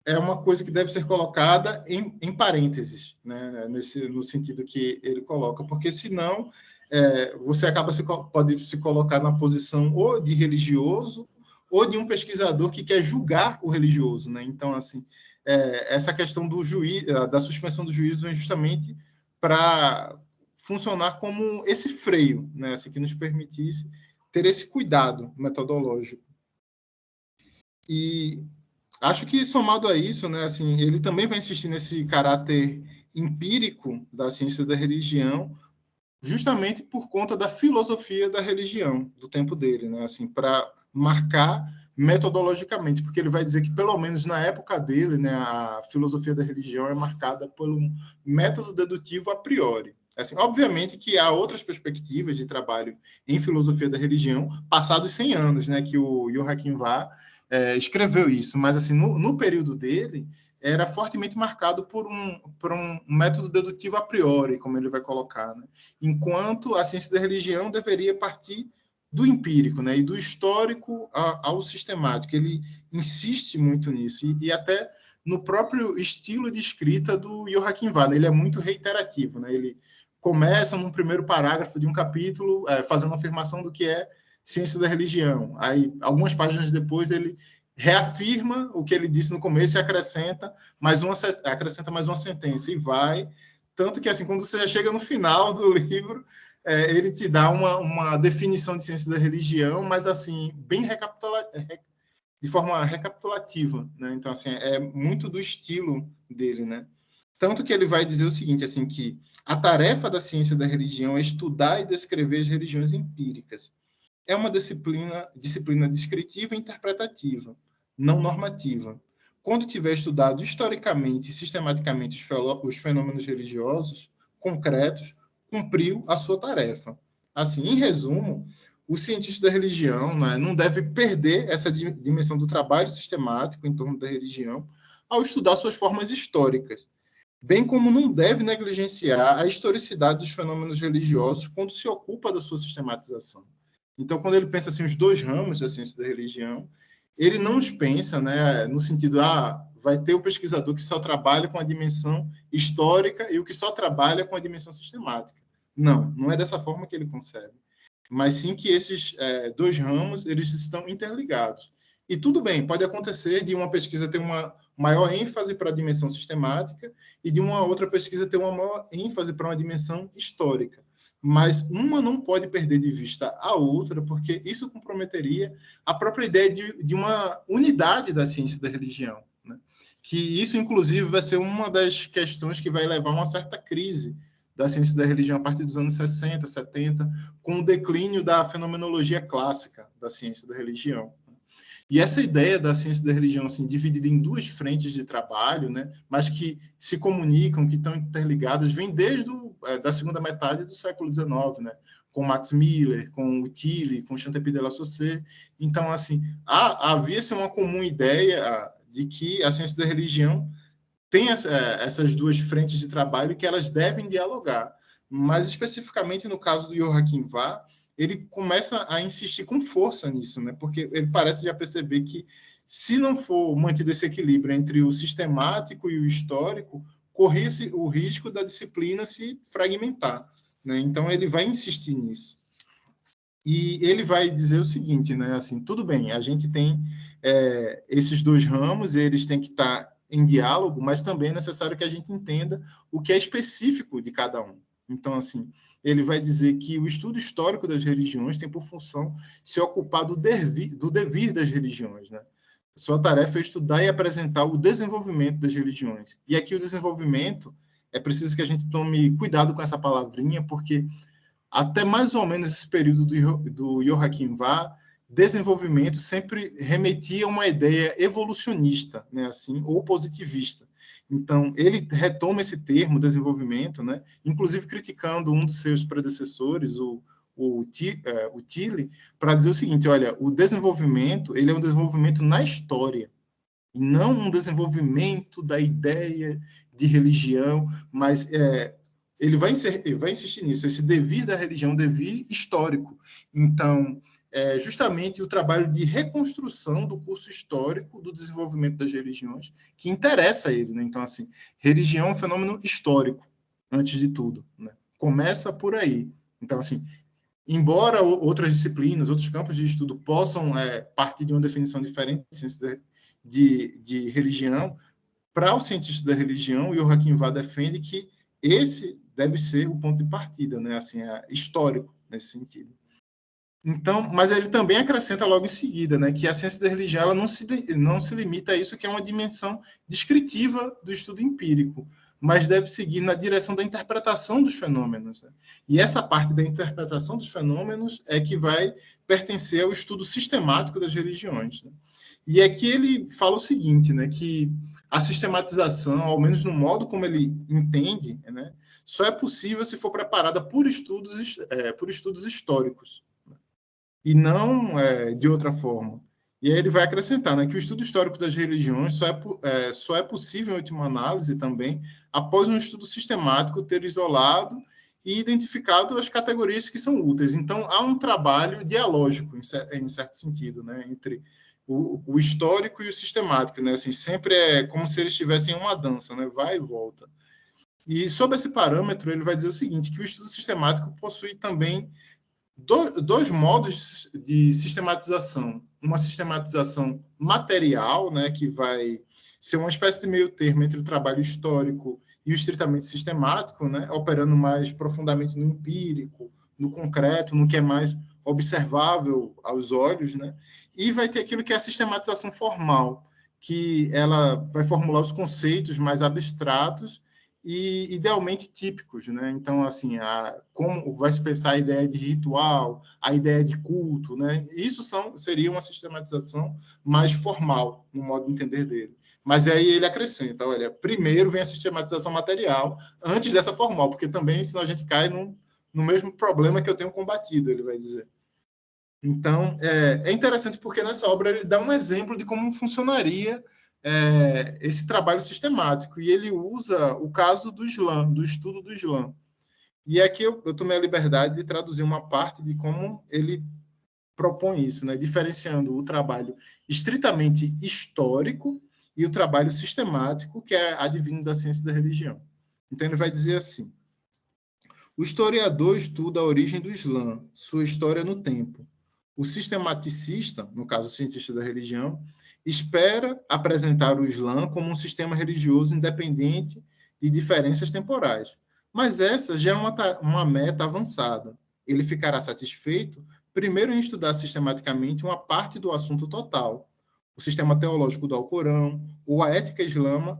é uma coisa que deve ser colocada em parênteses, né, no sentido que ele coloca, porque senão você pode se colocar na posição ou de religioso ou de um pesquisador que quer julgar o religioso, né? Então, assim, essa questão da suspensão do juízo é justamente para funcionar como esse freio, né, assim, que nos permitisse ter esse cuidado metodológico. E acho que, somado a isso, né, assim, ele também vai insistir nesse caráter empírico da ciência da religião, justamente por conta da filosofia da religião do tempo dele, né, assim, para marcar metodologicamente, porque ele vai dizer que, pelo menos na época dele, né, a filosofia da religião é marcada por um método dedutivo a priori. Assim, obviamente que há outras perspectivas de trabalho em filosofia da religião, passados 100 anos, né, que o Joachim Vah escreveu isso, mas assim no período dele era fortemente marcado por um método dedutivo a priori, como ele vai colocar, né? Enquanto a ciência da religião deveria partir do empírico, né? E do histórico ao sistemático. Ele insiste muito nisso, e até no próprio estilo de escrita do Joachim Vah, né? Ele é muito reiterativo, né? Ele começa num primeiro parágrafo de um capítulo fazendo uma afirmação do que é ciência da religião. Aí, algumas páginas depois, ele reafirma o que ele disse no começo e acrescenta mais uma sentença e vai. Tanto que, assim, quando você já chega no final do livro, ele te dá uma definição de ciência da religião, mas, assim, bem de forma recapitulativa, né? Então, assim, é muito do estilo dele, né? Tanto que ele vai dizer o seguinte, assim, que a tarefa da ciência da religião é estudar e descrever as religiões empíricas. É uma disciplina descritiva e interpretativa, não normativa. Quando tiver estudado historicamente e sistematicamente os fenômenos religiosos concretos, cumpriu a sua tarefa. Assim, em resumo, o cientista da religião, né, não deve perder essa dimensão do trabalho sistemático em torno da religião ao estudar suas formas históricas, bem como não deve negligenciar a historicidade dos fenômenos religiosos quando se ocupa da sua sistematização. Então, quando ele pensa assim, os dois ramos da ciência da religião, ele não os pensa, né, no sentido, vai ter o pesquisador que só trabalha com a dimensão histórica e o que só trabalha com a dimensão sistemática. Não, não é dessa forma que ele concebe. Mas sim que esses dois ramos, eles estão interligados. E tudo bem, pode acontecer de uma pesquisa ter uma maior ênfase para a dimensão sistemática e de uma outra pesquisa ter uma maior ênfase para uma dimensão histórica. Mas uma não pode perder de vista a outra, porque isso comprometeria a própria ideia de uma unidade da ciência da religião, né? Que isso, inclusive, vai ser uma das questões que vai levar a uma certa crise da ciência da religião a partir dos anos 60, 70, com o declínio da fenomenologia clássica da ciência da religião. E essa ideia da ciência da religião assim, dividida em duas frentes de trabalho, né, mas que se comunicam, que estão interligadas, vem desde da segunda metade do século XIX, né, com Max Miller, com o Tilly, com Chantepie de la Saussure. Então, assim, havia-se uma comum ideia de que a ciência da religião tem essas duas frentes de trabalho que elas devem dialogar. Mas, especificamente no caso do Joachim Vah, ele começa a insistir com força nisso, né? Porque ele parece já perceber que, se não for mantido esse equilíbrio entre o sistemático e o histórico, corria-se o risco da disciplina se fragmentar, né? Então, ele vai insistir nisso. E ele vai dizer o seguinte, né? Assim, tudo bem, a gente tem esses dois ramos, eles têm que estar em diálogo, mas também é necessário que a gente entenda o que é específico de cada um. Então, assim, ele vai dizer que o estudo histórico das religiões tem por função se ocupar do devir das religiões, né? Sua tarefa é estudar e apresentar o desenvolvimento das religiões. E aqui o desenvolvimento, é preciso que a gente tome cuidado com essa palavrinha, porque até mais ou menos esse período do Joachim Vah, desenvolvimento sempre remetia a uma ideia evolucionista, né, assim, ou positivista. Então, ele retoma esse termo, desenvolvimento, né, inclusive criticando um dos seus predecessores, o Tilly, para dizer o seguinte, olha, o desenvolvimento, ele é um desenvolvimento na história, e não um desenvolvimento da ideia de religião, mas ele vai insistir nisso, esse devir da religião, devir histórico. Então, justamente o trabalho de reconstrução do curso histórico do desenvolvimento das religiões que interessa a ele, né? Então, assim, religião é um fenômeno histórico, antes de tudo, né? Começa por aí. Então, assim, embora outras disciplinas, outros campos de estudo possam partir de uma definição diferente de religião, para o cientista da religião, o Joachim Vah defende que esse deve ser o ponto de partida, né? Assim, histórico nesse sentido. Então, mas ele também acrescenta logo em seguida, né, que a ciência da religião ela não se limita a isso, que é uma dimensão descritiva do estudo empírico, mas deve seguir na direção da interpretação dos fenômenos, né? E essa parte da interpretação dos fenômenos é que vai pertencer ao estudo sistemático das religiões, né? E aqui ele fala o seguinte, né, que a sistematização, ao menos no modo como ele entende, né, só é possível se for preparada por estudos históricos, e não de outra forma. E aí ele vai acrescentar, né, que o estudo histórico das religiões só é possível, em última análise também, após um estudo sistemático ter isolado e identificado as categorias que são úteis. Então, há um trabalho dialógico, em certo sentido, né, entre o histórico e o sistemático, né? Assim, sempre é como se eles estivessem em uma dança, né? Vai e volta. E sob esse parâmetro, ele vai dizer o seguinte, que o estudo sistemático possui também dois modos de sistematização. Uma sistematização material, né, que vai ser uma espécie de meio termo entre o trabalho histórico e o estritamente sistemático, né, operando mais profundamente no empírico, no concreto, no que é mais observável aos olhos, né, e vai ter aquilo que é a sistematização formal, que ela vai formular os conceitos mais abstratos e idealmente típicos, né? Então, assim, como vai se pensar a ideia de ritual, a ideia de culto, né? Isso seria uma sistematização mais formal, no modo de entender dele. Mas aí ele acrescenta, olha, primeiro vem a sistematização material, antes dessa formal, porque também, senão a gente cai no mesmo problema que eu tenho combatido, ele vai dizer. Então, é interessante porque nessa obra ele dá um exemplo de como funcionaria esse trabalho sistemático, e ele usa o caso do Islã, do estudo do Islã. E aqui eu tomei a liberdade de traduzir uma parte de como ele propõe isso, né? Diferenciando o trabalho estritamente histórico e o trabalho sistemático, que é advindo da ciência da religião. Então, ele vai dizer assim: o historiador estuda a origem do Islã, sua história no tempo. O sistematicista, no caso o cientista da religião, espera apresentar o Islã como um sistema religioso independente de diferenças temporais. Mas essa já é uma meta avançada. Ele ficará satisfeito primeiro em estudar sistematicamente uma parte do assunto total, o sistema teológico do Alcorão, ou a ética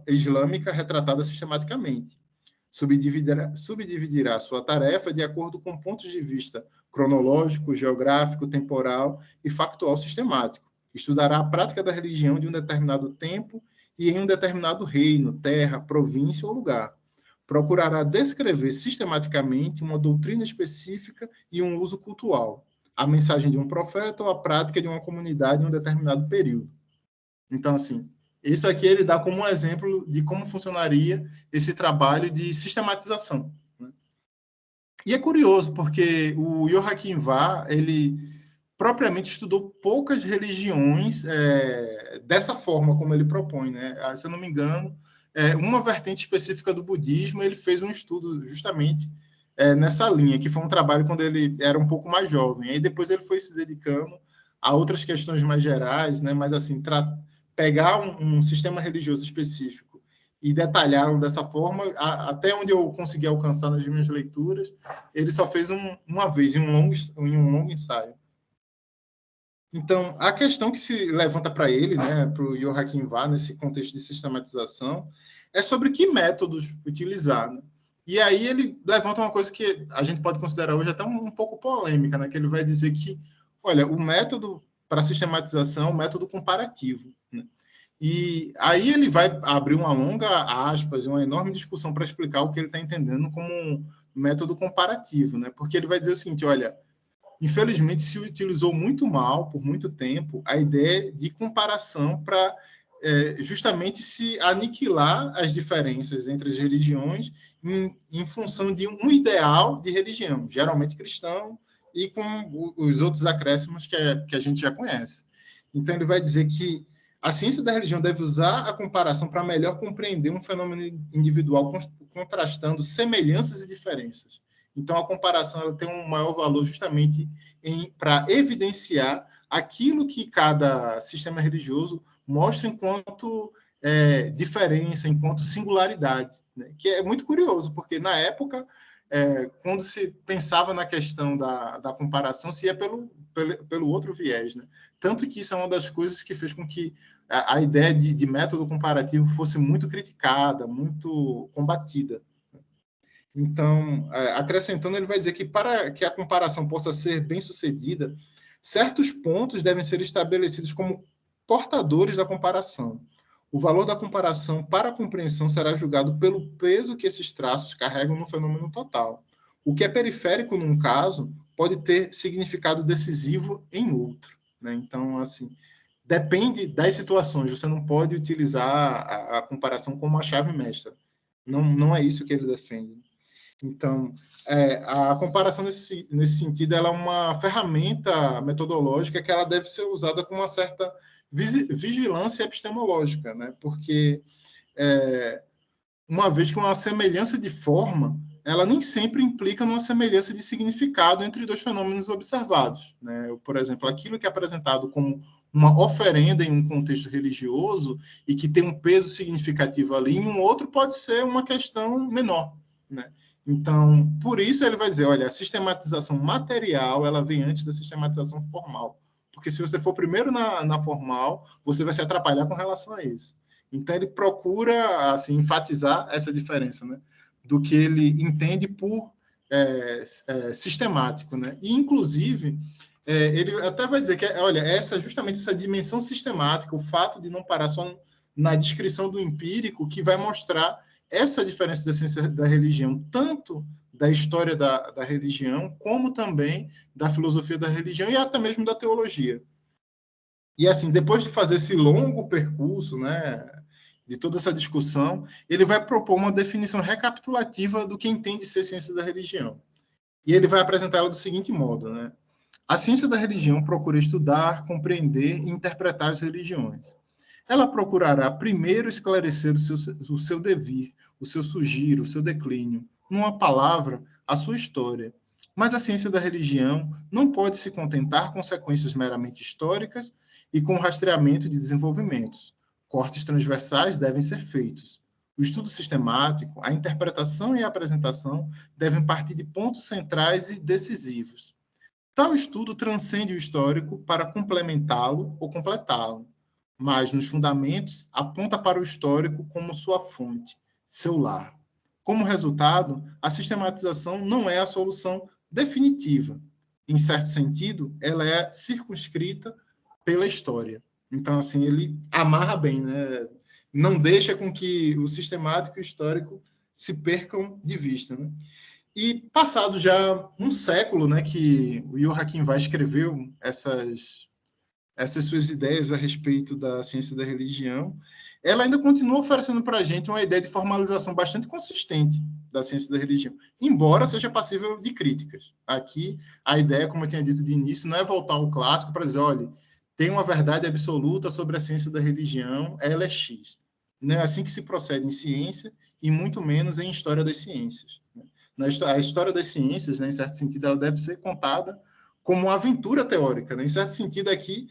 islâmica retratada sistematicamente. Subdividirá sua tarefa de acordo com pontos de vista cronológico, geográfico, temporal e factual sistemático. Estudará a prática da religião de um determinado tempo e em um determinado reino, terra, província ou lugar. Procurará descrever sistematicamente uma doutrina específica e um uso cultual, a mensagem de um profeta ou a prática de uma comunidade em um determinado período. Então, assim, isso aqui ele dá como um exemplo de como funcionaria esse trabalho de sistematização, né? E é curioso, porque o Joachim Vah, ele propriamente estudou poucas religiões dessa forma como ele propõe, né? Se eu não me engano, uma vertente específica do budismo, ele fez um estudo justamente nessa linha, que foi um trabalho quando ele era um pouco mais jovem. Aí depois ele foi se dedicando a outras questões mais gerais, né? Mas assim, pegar um sistema religioso específico e detalhá-lo dessa forma, até onde eu consegui alcançar nas minhas leituras, ele só fez uma vez, em um longo ensaio. Então, a questão que se levanta para ele, né, para o Joachim Vah, nesse contexto de sistematização, é sobre que métodos utilizar, né? E aí ele levanta uma coisa que a gente pode considerar hoje até um pouco polêmica, né, que ele vai dizer que, olha, o método para sistematização é um método comparativo, né? E aí ele vai abrir uma longa aspas, uma enorme discussão para explicar o que ele está entendendo como um método comparativo, né? Porque ele vai dizer o seguinte, olha, infelizmente se utilizou muito mal, por muito tempo, a ideia de comparação para justamente se aniquilar as diferenças entre as religiões em função de um ideal de religião, geralmente cristão, e com os outros acréscimos que a gente já conhece. Então, ele vai dizer que a ciência da religião deve usar a comparação para melhor compreender um fenômeno individual, contrastando semelhanças e diferenças. Então, a comparação ela tem um maior valor justamente para evidenciar aquilo que cada sistema religioso mostra enquanto diferença, enquanto singularidade, né? Que é muito curioso, porque na época, quando se pensava na questão da comparação, se ia pelo outro viés, né? Tanto que isso é uma das coisas que fez com que a ideia de método comparativo fosse muito criticada, muito combatida. Então, acrescentando, ele vai dizer que para que a comparação possa ser bem sucedida, certos pontos devem ser estabelecidos como portadores da comparação. O valor da comparação para a compreensão será julgado pelo peso que esses traços carregam no fenômeno total. O que é periférico num caso pode ter significado decisivo em outro, né? Então, assim, depende das situações. Você não pode utilizar a comparação como uma chave mestra. Não é isso que ele defende. Então, a comparação nesse sentido ela é uma ferramenta metodológica que ela deve ser usada com uma certa vigilância epistemológica, né? Porque uma vez que uma semelhança de forma, ela nem sempre implica numa semelhança de significado entre dois fenômenos observados, né? Por exemplo, aquilo que é apresentado como uma oferenda em um contexto religioso e que tem um peso significativo ali, em um outro pode ser uma questão menor, né? Então, por isso ele vai dizer, olha, a sistematização material, ela vem antes da sistematização formal. Porque se você for primeiro na formal, você vai se atrapalhar com relação a isso. Então, ele procura, assim, enfatizar essa diferença, né? Do que ele entende por sistemático, né? E, inclusive, ele até vai dizer que, olha, justamente essa dimensão sistemática, o fato de não parar só na descrição do empírico, que vai mostrar essa diferença da ciência da religião, tanto da história da religião, como também da filosofia da religião e até mesmo da teologia. E, assim, depois de fazer esse longo percurso, né, de toda essa discussão, ele vai propor uma definição recapitulativa do que entende ser ciência da religião. E ele vai apresentar ela do seguinte modo, né? A ciência da religião procura estudar, compreender e interpretar as religiões. Ela procurará primeiro esclarecer o seu devir, o seu surgir, o seu declínio, numa palavra, a sua história. Mas a ciência da religião não pode se contentar com sequências meramente históricas e com rastreamento de desenvolvimentos. Cortes transversais devem ser feitos. O estudo sistemático, a interpretação e a apresentação devem partir de pontos centrais e decisivos. Tal estudo transcende o histórico para complementá-lo ou completá-lo, mas, nos fundamentos, aponta para o histórico como sua fonte, seu lar. Como resultado, a sistematização não é a solução definitiva. Em certo sentido, ela é circunscrita pela história. Então, assim, ele amarra bem, né? Não deixa com que o sistemático e o histórico se percam de vista, né? E passado já um século, né, que o Joachim Weiss escreveu essas suas ideias a respeito da ciência da religião, ela ainda continua oferecendo para a gente uma ideia de formalização bastante consistente da ciência da religião, embora seja passível de críticas. Aqui, a ideia, como eu tinha dito de início, não é voltar ao clássico para dizer, olha, tem uma verdade absoluta sobre a ciência da religião, ela é X. Não é assim que se procede em ciência e muito menos em história das ciências. A história das ciências, né, em certo sentido, ela deve ser contada como uma aventura teórica. Né? Em certo sentido, aqui,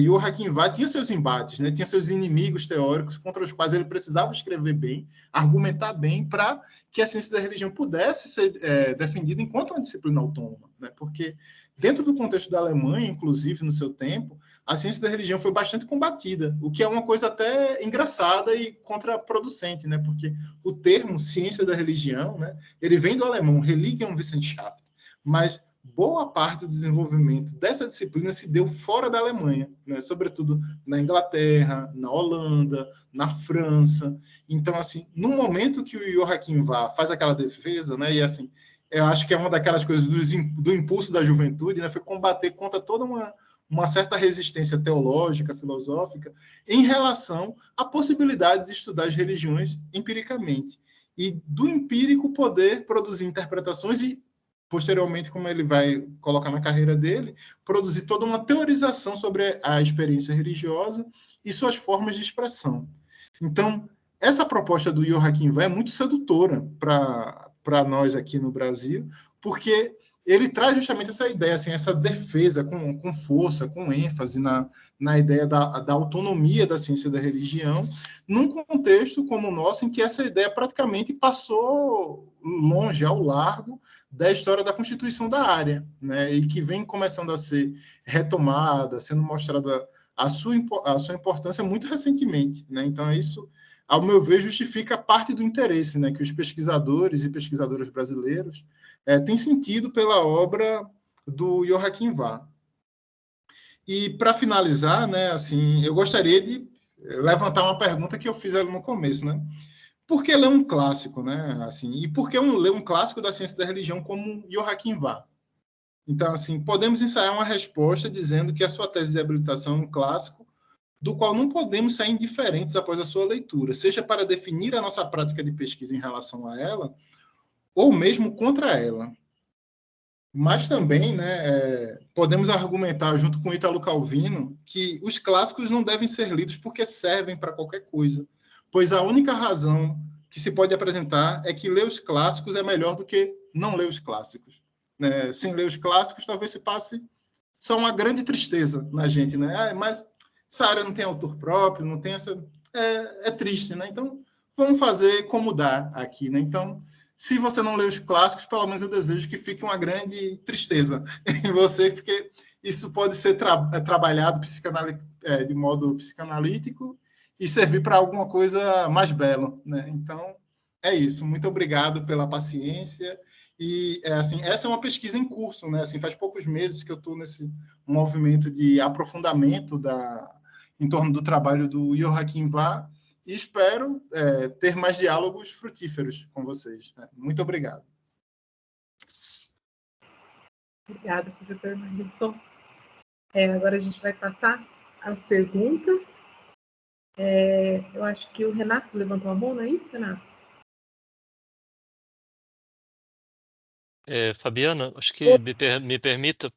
Joachim Weiss tinha seus embates, né? Tinha seus inimigos teóricos contra os quais ele precisava escrever bem, argumentar bem, para que a ciência da religião pudesse ser defendida enquanto uma disciplina autônoma. Né? Porque, dentro do contexto da Alemanha, inclusive no seu tempo, a ciência da religião foi bastante combatida, o que é uma coisa até engraçada e contraproducente, né? Porque o termo ciência da religião, né, ele vem do alemão Religionswissenschaft, mas boa parte do desenvolvimento dessa disciplina se deu fora da Alemanha, né? Sobretudo na Inglaterra, na Holanda, na França. Então, assim, no momento que o Joachim Weiss faz aquela defesa, né, e assim, eu acho que é uma daquelas coisas do impulso da juventude, né, foi combater contra toda uma certa resistência teológica, filosófica, em relação à possibilidade de estudar as religiões empiricamente. E do empírico poder produzir interpretações e, posteriormente, como ele vai colocar na carreira dele, produzir toda uma teorização sobre a experiência religiosa e suas formas de expressão. Então, essa proposta do Joachim Weiss é muito sedutora para nós aqui no Brasil, porque ele traz justamente essa ideia, assim, essa defesa com força, com ênfase na ideia da autonomia da ciência da religião, num contexto como o nosso, em que essa ideia praticamente passou longe, ao largo, da história da constituição da área, né, e que vem começando a ser retomada, sendo mostrada a sua importância muito recentemente. Né? Então, isso, ao meu ver, justifica parte do interesse, né, que os pesquisadores e pesquisadoras brasileiros têm sentido pela obra do Joachim Weiss. E, para finalizar, né, assim, eu gostaria de levantar uma pergunta que eu fiz ali no começo, né? Por que ler um clássico, né? Assim, e por que ler um clássico da ciência da religião como Joachim Weiss? Então, assim, podemos ensaiar uma resposta dizendo que a sua tese de habilitação é um clássico do qual não podemos sair indiferentes após a sua leitura, seja para definir a nossa prática de pesquisa em relação a ela, ou mesmo contra ela. Mas também, né, podemos argumentar, junto com Ítalo Calvino, que os clássicos não devem ser lidos porque servem para qualquer coisa, pois a única razão que se pode apresentar é que ler os clássicos é melhor do que não ler os clássicos. Né? Sem ler os clássicos, talvez se passe só uma grande tristeza na gente, né? Mas essa área não tem autor próprio, não tem essa... É triste, né? Então, vamos fazer como dá aqui, né? Então, se você não lê os clássicos, pelo menos eu desejo que fique uma grande tristeza em você, porque isso pode ser trabalhado de modo psicanalítico e servir para alguma coisa mais bela, né? Então, é isso. Muito obrigado pela paciência. E, assim, essa é uma pesquisa em curso, né? Assim, faz poucos meses que eu estou nesse movimento de aprofundamento em torno do trabalho do Joachim Weiss, e espero ter mais diálogos frutíferos com vocês. Muito obrigado. Obrigada, professor Maílson. Agora a gente vai passar as perguntas. Eu acho que o Renato levantou a mão, não é isso, Renato? Fabiana, acho que me permita.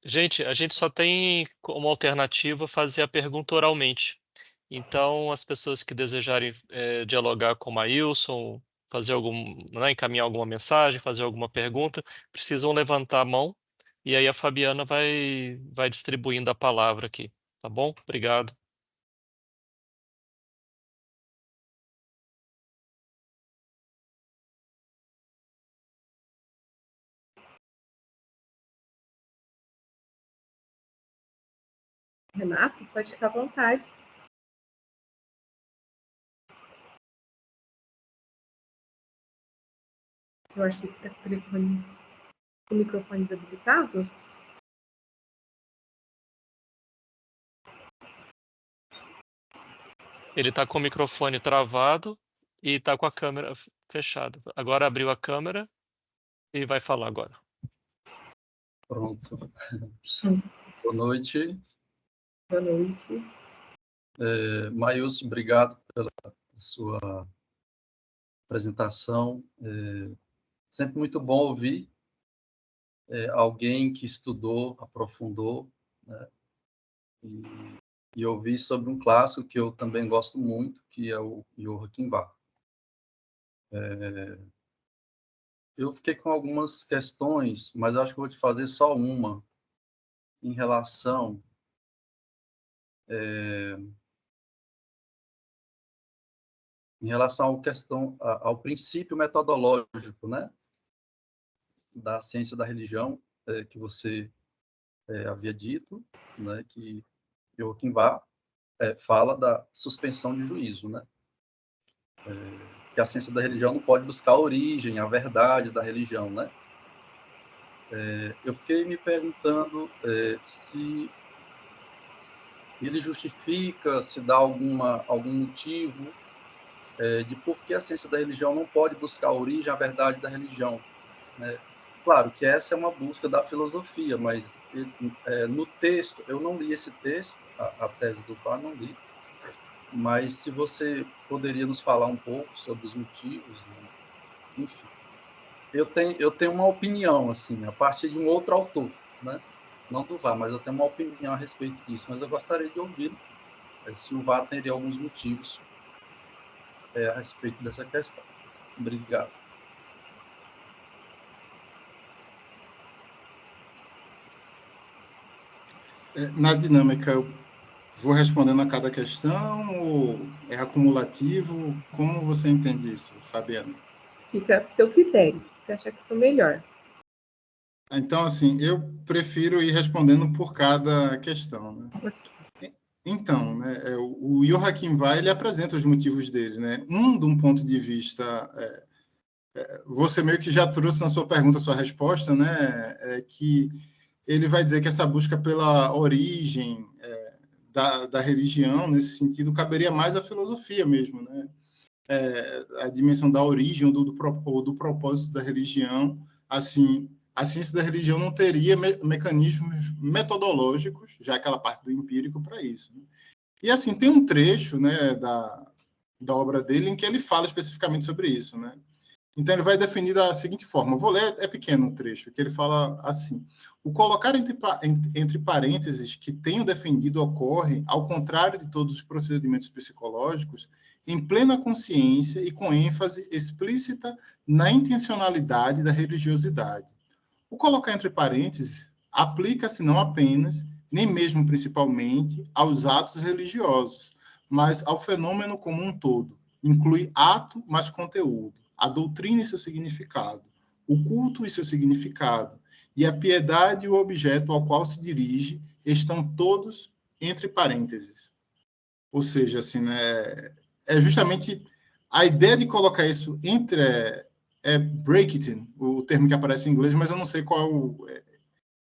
Gente, a gente só tem como alternativa fazer a pergunta oralmente. Então, as pessoas que desejarem dialogar com o Maílson, encaminhar alguma mensagem, fazer alguma pergunta, precisam levantar a mão e aí a Fabiana vai distribuindo a palavra aqui. Tá bom? Obrigado. Renato, pode ficar à vontade. Eu acho que está com o microfone desabilitado. Ele está com o microfone travado e está com a câmera fechada. Agora abriu a câmera e vai falar agora. Pronto. Boa noite. Boa noite. Maílson, obrigado pela sua apresentação. Sempre muito bom ouvir alguém que estudou, aprofundou, né? E ouvir sobre um clássico que eu também gosto muito, que é o Joachim Bach. Eu fiquei com algumas questões, mas acho que vou te fazer só uma em relação ao princípio metodológico, né, da ciência da religião, que você havia dito, né, que Joachim Bach fala da suspensão de juízo, né, que a ciência da religião não pode buscar a origem, a verdade da religião, né. Eu fiquei me perguntando se ele justifica, se dá algum motivo de por que a ciência da religião não pode buscar a origem, a verdade da religião, né? Claro que essa é uma busca da filosofia, mas no texto, eu não li esse texto, a tese do Bach não li, mas se você poderia nos falar um pouco sobre os motivos, né? Enfim, eu tenho uma opinião, assim, a partir de um outro autor, né? Não do Bach, mas eu tenho uma opinião a respeito disso, mas eu gostaria de ouvir se o Bach teria alguns motivos a respeito dessa questão. Obrigado. Na dinâmica, eu vou respondendo a cada questão ou é acumulativo? Como você entende isso, Fabiana? Fica a seu critério. Você acha que foi melhor? Então, assim, eu prefiro ir respondendo por cada questão, né? Então, né, o Joachim Bach, ele apresenta os motivos dele, né? De um ponto de vista, você meio que já trouxe na sua pergunta a sua resposta, né? Que ele vai dizer que essa busca pela origem da religião, nesse sentido, caberia mais à filosofia mesmo, né? A dimensão da origem ou do propósito da religião, assim, a ciência da religião não teria mecanismos metodológicos, já aquela parte do empírico, para isso. Né? E, assim, tem um trecho, né, da obra dele em que ele fala especificamente sobre isso, né? Então, ele vai definir da seguinte forma, eu vou ler, é pequeno o trecho, que ele fala assim, o colocar entre parênteses que tenho defendido ocorre, ao contrário de todos os procedimentos psicológicos, em plena consciência e com ênfase explícita na intencionalidade da religiosidade. O colocar entre parênteses aplica-se não apenas, nem mesmo principalmente, aos atos religiosos, mas ao fenômeno como um todo. Inclui ato mais conteúdo, a doutrina e seu significado, o culto e seu significado, e a piedade e o objeto ao qual se dirige estão todos entre parênteses. Ou seja, assim, né, é justamente a ideia de colocar isso entre Breakit, o termo que aparece em inglês, mas eu não sei qual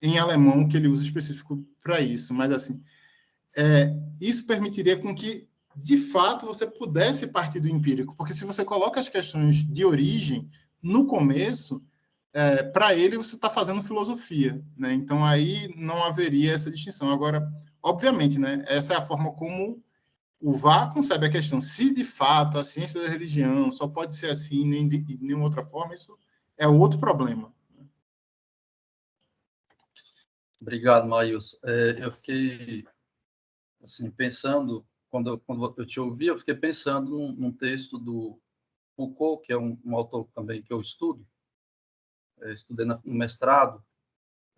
em alemão que ele usa específico para isso, mas assim, isso permitiria com que de fato, você pudesse partir do empírico, porque se você coloca as questões de origem no começo, para ele você está fazendo filosofia, né? Então aí não haveria essa distinção. Agora, obviamente, né? Essa é a forma como o VAR concebe a questão. Se de fato a ciência da religião só pode ser assim, nem de nenhuma outra forma, isso é outro problema. Obrigado, Maílson. Eu fiquei assim, pensando, quando eu te ouvi, eu fiquei pensando num texto do Foucault, que é um autor também que eu estudo, estudei no mestrado,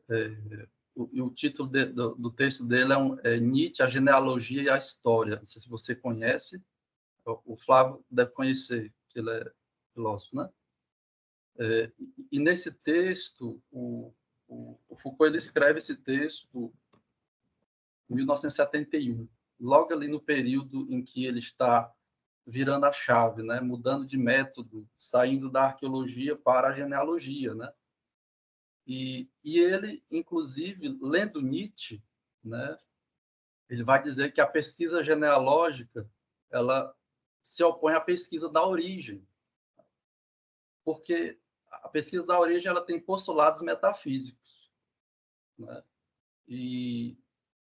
e o título do texto dele é Nietzsche, a genealogia e a história. Não sei se você conhece, o Flávio deve conhecer, que ele é filósofo, né? E nesse texto, o Foucault ele escreve esse texto em 1971, logo ali no período em que ele está virando a chave, né? Mudando de método, saindo da arqueologia para a genealogia, né? E ele, inclusive, lendo Nietzsche, né? Ele vai dizer que a pesquisa genealógica ela se opõe à pesquisa da origem, porque a pesquisa da origem ela tem postulados metafísicos, né? E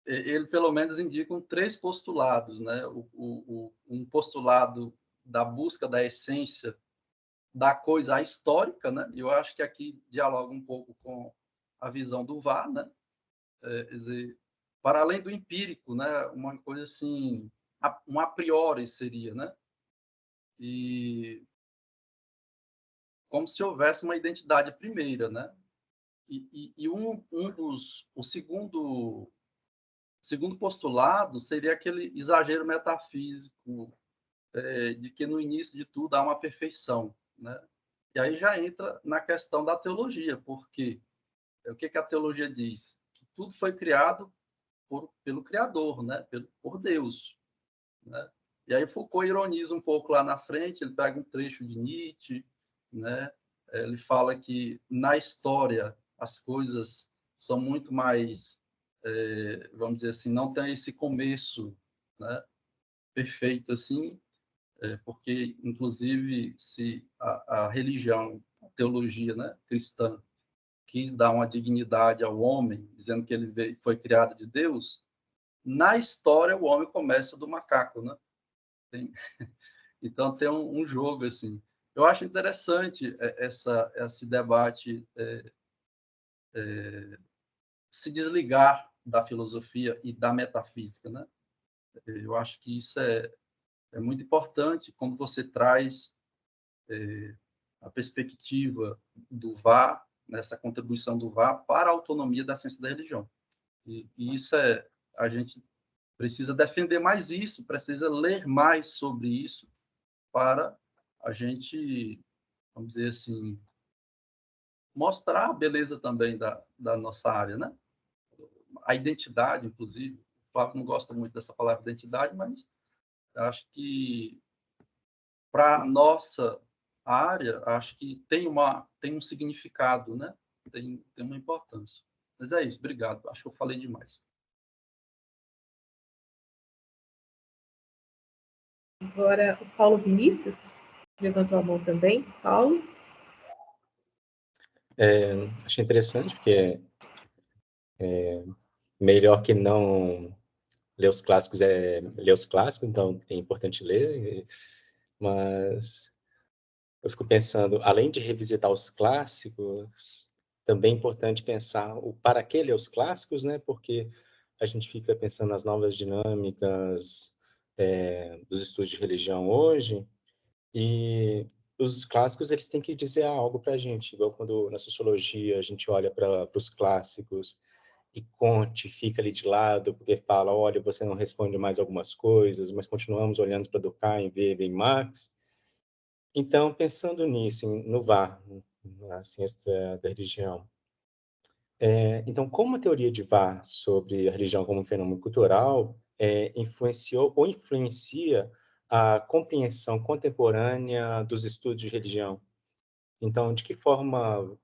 ele pelo menos indica 3 postulados, né? Um postulado da busca da essência da coisa histórica, né? Eu acho que aqui dialoga um pouco com a visão do VAR, né? Quer dizer, para além do empírico, né? Uma coisa assim, um a priori seria, né? E como se houvesse uma identidade primeira, né? E o segundo postulado seria aquele exagero metafísico de que no início de tudo há uma perfeição, né? E aí já entra na questão da teologia, porque o que a teologia diz? Que tudo foi criado pelo Criador, né? Por Deus, né? E aí Foucault ironiza um pouco lá na frente, ele pega um trecho de Nietzsche, né? Ele fala que na história as coisas são muito mais, vamos dizer assim, não tem esse começo, né, perfeito assim, porque inclusive se a religião, a teologia, né, cristã quis dar uma dignidade ao homem, dizendo que ele foi criado de Deus, na história o homem começa do macaco, né? Tem, então tem um jogo assim. Eu acho interessante esse debate se desligar da filosofia e da metafísica, né? Eu acho que isso é muito importante quando você traz a perspectiva do VAR, nessa contribuição do VAR para a autonomia da ciência da religião. E isso a gente precisa defender mais isso, precisa ler mais sobre isso para a gente, vamos dizer assim, mostrar a beleza também da nossa área, né? A identidade, inclusive. O Flávio não gosta muito dessa palavra identidade, mas acho que para a nossa área, acho que tem um significado, né? Tem uma importância. Mas é isso, obrigado. Acho que eu falei demais. Agora, o Paulo Vinícius levantou a mão também. Paulo? Achei interessante, porque melhor que não ler os clássicos é ler os clássicos, então é importante ler, mas eu fico pensando, além de revisitar os clássicos, também é importante pensar o para que ler os clássicos, né? Porque a gente fica pensando nas novas dinâmicas dos estudos de religião hoje, e os clássicos eles têm que dizer algo para a gente, igual quando na sociologia a gente olha para os clássicos e Conte fica ali de lado porque fala, olha, você não responde mais algumas coisas, mas continuamos olhando para Durkheim, Weber e Marx. Então, pensando nisso, no VAR, na ciência da religião, então, como a teoria de VAR sobre a religião como um fenômeno cultural influenciou ou influencia a compreensão contemporânea dos estudos de religião? Então, de que forma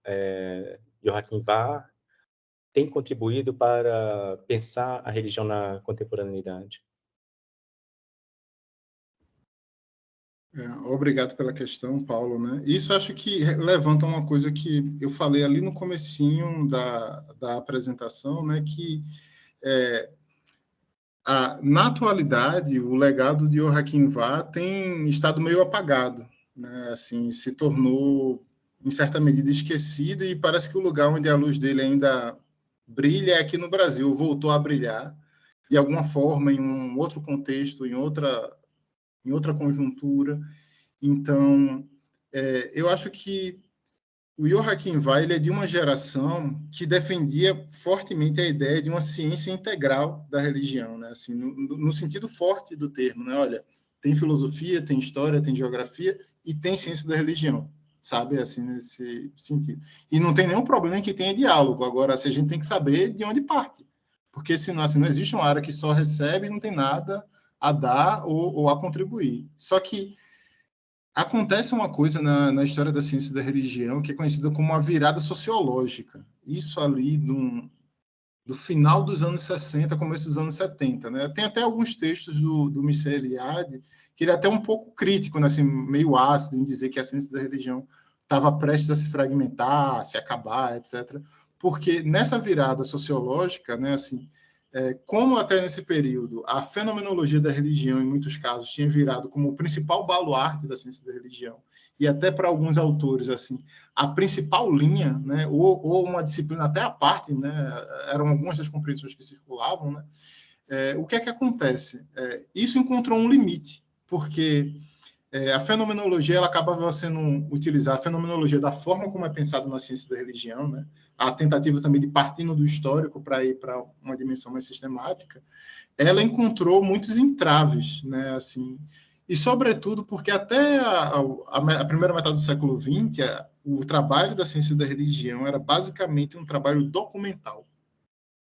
Joachim VAR tem contribuído para pensar a religião na contemporaneidade? Obrigado pela questão, Paulo, né? Isso acho que levanta uma coisa que eu falei ali no comecinho da apresentação, né? Que na atualidade o legado de Joachim Vah tem estado meio apagado, né? Assim, se tornou em certa medida esquecido e parece que o lugar onde a luz dele ainda brilha é aqui no Brasil, voltou a brilhar de alguma forma em um outro contexto, em outra conjuntura. Então, eu acho que o Joachim Vah ele é de uma geração que defendia fortemente a ideia de uma ciência integral da religião, né? Assim, no sentido forte do termo, né? Olha, tem filosofia, tem história, tem geografia e tem ciência da religião, sabe? Assim, nesse sentido. E não tem nenhum problema em que tenha diálogo. Agora, assim, a gente tem que saber de onde parte. Porque senão, assim, não existe uma área que só recebe e não tem nada a dar ou a contribuir. Só que acontece uma coisa na história da ciência da religião que é conhecida como a virada sociológica. Isso ali do final dos anos 60, começo dos anos 70. Né? Tem até alguns textos do Mircea Eliade que ele é até um pouco crítico, né? Assim, meio ácido em dizer que a ciência da religião estava prestes a se fragmentar, a se acabar, etc. Porque nessa virada sociológica, né, assim, como até nesse período a fenomenologia da religião, em muitos casos, tinha virado como o principal baluarte da ciência da religião, e até para alguns autores, assim, a principal linha, né, ou uma disciplina até à parte, né, eram algumas das compreensões que circulavam, né, o que é que acontece? Isso encontrou um limite, porque a fenomenologia ela acabava sendo utilizada, a fenomenologia da forma como é pensado na ciência da religião, né? A tentativa também de partindo do histórico para ir para uma dimensão mais sistemática, ela encontrou muitos entraves, né? Assim, e sobretudo porque até a primeira metade do século XX, o trabalho da ciência da religião era basicamente um trabalho documental.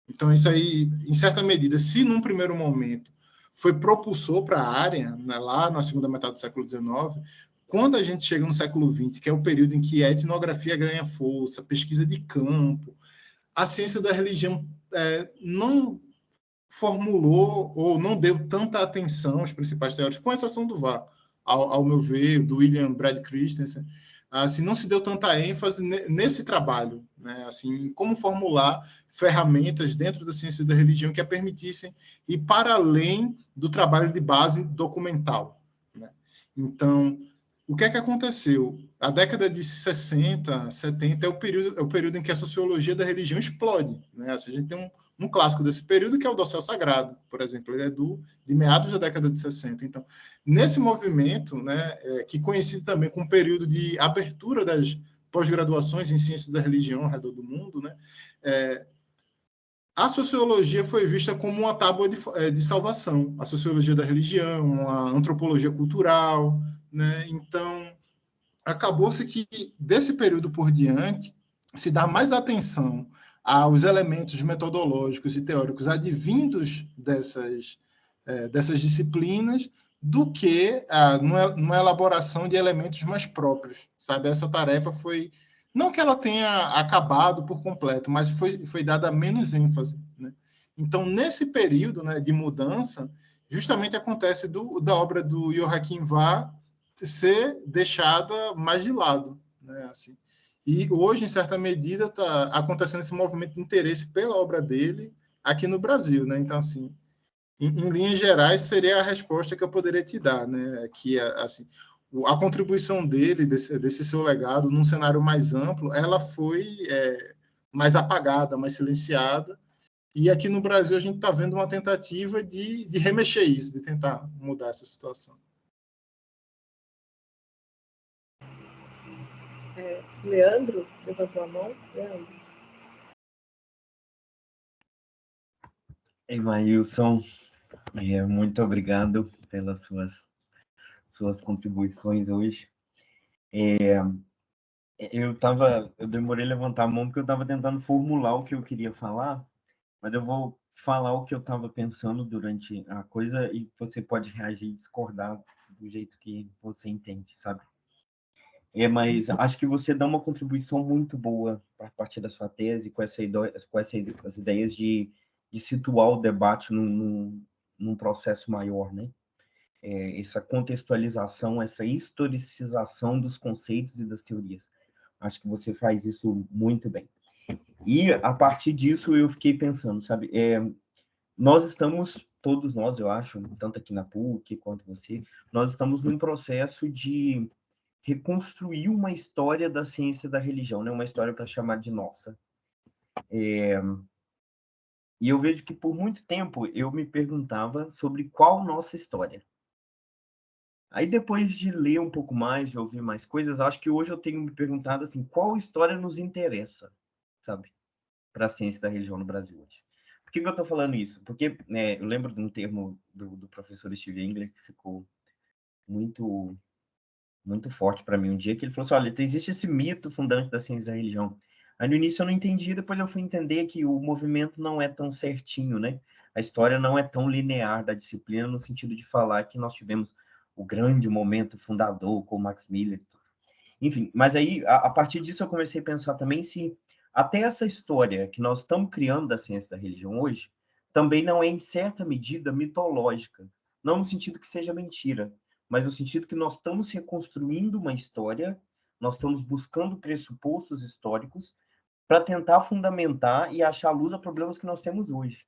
Então isso aí, em certa medida, se num primeiro momento foi propulsor para a área, né, lá na segunda metade do século XIX, quando a gente chega no século XX, que é o período em que a etnografia ganha força, pesquisa de campo, a ciência da religião não formulou ou não deu tanta atenção aos principais teóricos, com exceção do Vah, ao meu ver, do William Brad Christensen, assim, não se deu tanta ênfase nesse trabalho, né? Assim, como formular ferramentas dentro da ciência da religião que a permitissem ir para além do trabalho de base documental, né? Então, o que é que aconteceu? A década de 60, 70 é o período em que a sociologia da religião explode, né? Assim, a gente tem um clássico desse período, que é o Dossel Sagrado, por exemplo, ele é de meados da década de 60. Então, nesse movimento, né, que coincide também com o período de abertura das pós-graduações em ciência da religião ao redor do mundo, né, a sociologia foi vista como uma tábua de salvação, a sociologia da religião, a antropologia cultural, né? Então, acabou-se que, desse período por diante, se dá mais atenção aos elementos metodológicos e teóricos advindos dessas disciplinas do que numa elaboração de elementos mais próprios, sabe? Essa tarefa foi, não que ela tenha acabado por completo, mas foi dada menos ênfase, né? Então, nesse período, né, de mudança, justamente acontece da obra do Joachim Vah ser deixada mais de lado, né? Assim, e hoje, em certa medida, está acontecendo esse movimento de interesse pela obra dele aqui no Brasil, né? Então, assim, em linhas gerais, seria a resposta que eu poderia te dar, né? Que, assim, a contribuição dele, desse seu legado, num cenário mais amplo, ela foi mais apagada, mais silenciada, e aqui no Brasil a gente está vendo uma tentativa de remexer isso, de tentar mudar essa situação. Leandro levantou a mão. Leandro. Emailson, muito obrigado pelas suas contribuições hoje. Eu demorei a levantar a mão porque eu estava tentando formular o que eu queria falar, mas eu vou falar o que eu estava pensando durante a coisa e você pode reagir e discordar do jeito que você entende, sabe? Mas acho que você dá uma contribuição muito boa a partir da sua tese, com essas ideias de situar o debate num processo maior, né? essa contextualização, essa historicização dos conceitos e das teorias. Acho que você faz isso muito bem. E, a partir disso, eu fiquei pensando, sabe, nós estamos, todos nós, eu acho, tanto aqui na PUC quanto você, nós estamos num processo de reconstruir uma história da ciência da religião, né? Uma história para chamar de nossa. E eu vejo que, por muito tempo, eu me perguntava sobre qual nossa história. Aí, depois de ler um pouco mais, de ouvir mais coisas, acho que hoje eu tenho me perguntado assim, qual história nos interessa, sabe, para a ciência da religião no Brasil hoje. Por que eu estou falando isso? Porque eu lembro de um termo do professor Steve Engler que ficou muito, muito forte para mim um dia, que ele falou assim, olha, existe esse mito fundante da ciência da religião. Aí, no início, eu não entendi, depois eu fui entender que o movimento não é tão certinho, né? A história não é tão linear da disciplina, no sentido de falar que nós tivemos o grande momento fundador com Max Miller. Enfim, mas aí, a partir disso, eu comecei a pensar também se até essa história que nós estamos criando da ciência da religião hoje também não é, em certa medida, mitológica. Não no sentido que seja mentira, mas no sentido que nós estamos reconstruindo uma história, nós estamos buscando pressupostos históricos para tentar fundamentar e achar luz a problemas que nós temos hoje.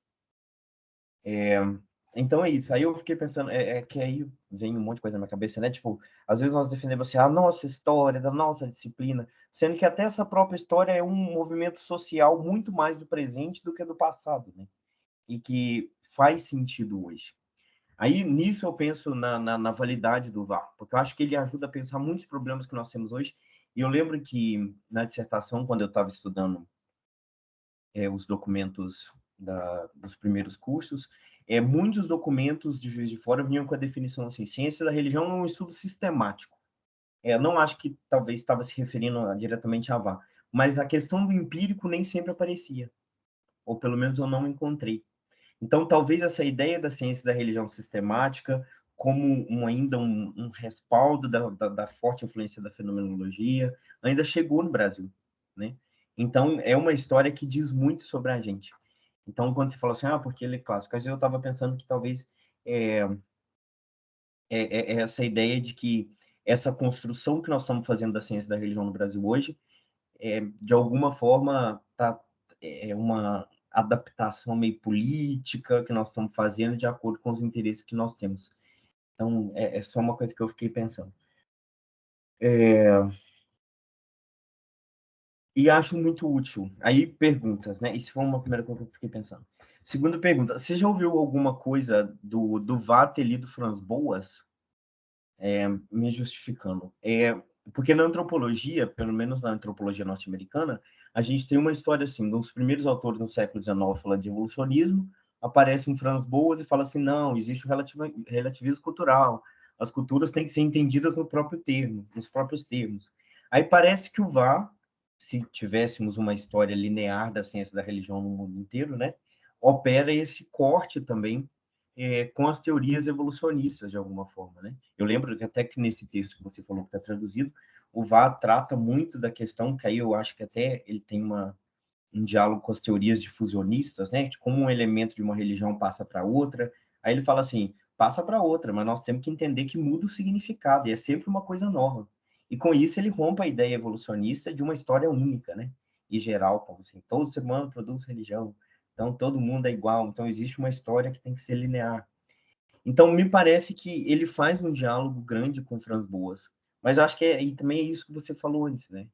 Então é isso. Aí eu fiquei pensando, que aí vem um monte de coisa na minha cabeça, né? Tipo, às vezes nós defendemos assim, a nossa história, da nossa disciplina, sendo que até essa própria história é um movimento social muito mais do presente do que do passado, né? E que faz sentido hoje. Aí, nisso, eu penso na validade do VAR, porque eu acho que ele ajuda a pensar muitos problemas que nós temos hoje. E eu lembro que, na dissertação, quando eu estava estudando os documentos dos primeiros cursos, muitos documentos de Juiz de Fora vinham com a definição assim, ciência da religião é um estudo sistemático. Não acho que talvez estava se referindo diretamente a VAR, mas a questão do empírico nem sempre aparecia, ou pelo menos eu não encontrei. Então, talvez essa ideia da ciência da religião sistemática, como ainda um respaldo da forte influência da fenomenologia, ainda chegou no Brasil, né? Então, é uma história que diz muito sobre a gente. Então, quando você fala assim, porque ele é clássico, eu estava pensando que talvez essa ideia de que essa construção que nós estamos fazendo da ciência da religião no Brasil hoje, de alguma forma, uma adaptação meio política que nós estamos fazendo de acordo com os interesses que nós temos. Então, é só uma coisa que eu fiquei pensando. E acho muito útil. Aí, perguntas, né? Isso foi uma primeira coisa que eu fiquei pensando. Segunda pergunta, você já ouviu alguma coisa do Vater ali do Franz Boas? Me justificando. Porque na antropologia, pelo menos na antropologia norte-americana, a gente tem uma história assim, um dos primeiros autores no século XIX falando de evolucionismo, aparece um Franz Boas e fala assim, não, existe o relativismo cultural, as culturas têm que ser entendidas no próprio termo, nos próprios termos. Aí parece que o VAR, se tivéssemos uma história linear da ciência da religião no mundo inteiro, né, opera esse corte também com as teorias evolucionistas, de alguma forma, né? Eu lembro que até que nesse texto que você falou que está traduzido, o VAR trata muito da questão, que aí eu acho que até ele tem um diálogo com as teorias difusionistas, né? De como um elemento de uma religião passa para outra. Aí ele fala assim, passa para outra, mas nós temos que entender que muda o significado, e é sempre uma coisa nova. E com isso ele rompe a ideia evolucionista de uma história única, né? E geral, como assim, todo ser humano produz religião, então todo mundo é igual, então existe uma história que tem que ser linear. Então me parece que ele faz um diálogo grande com Franz Boas, mas acho que e também é isso que você falou antes, né?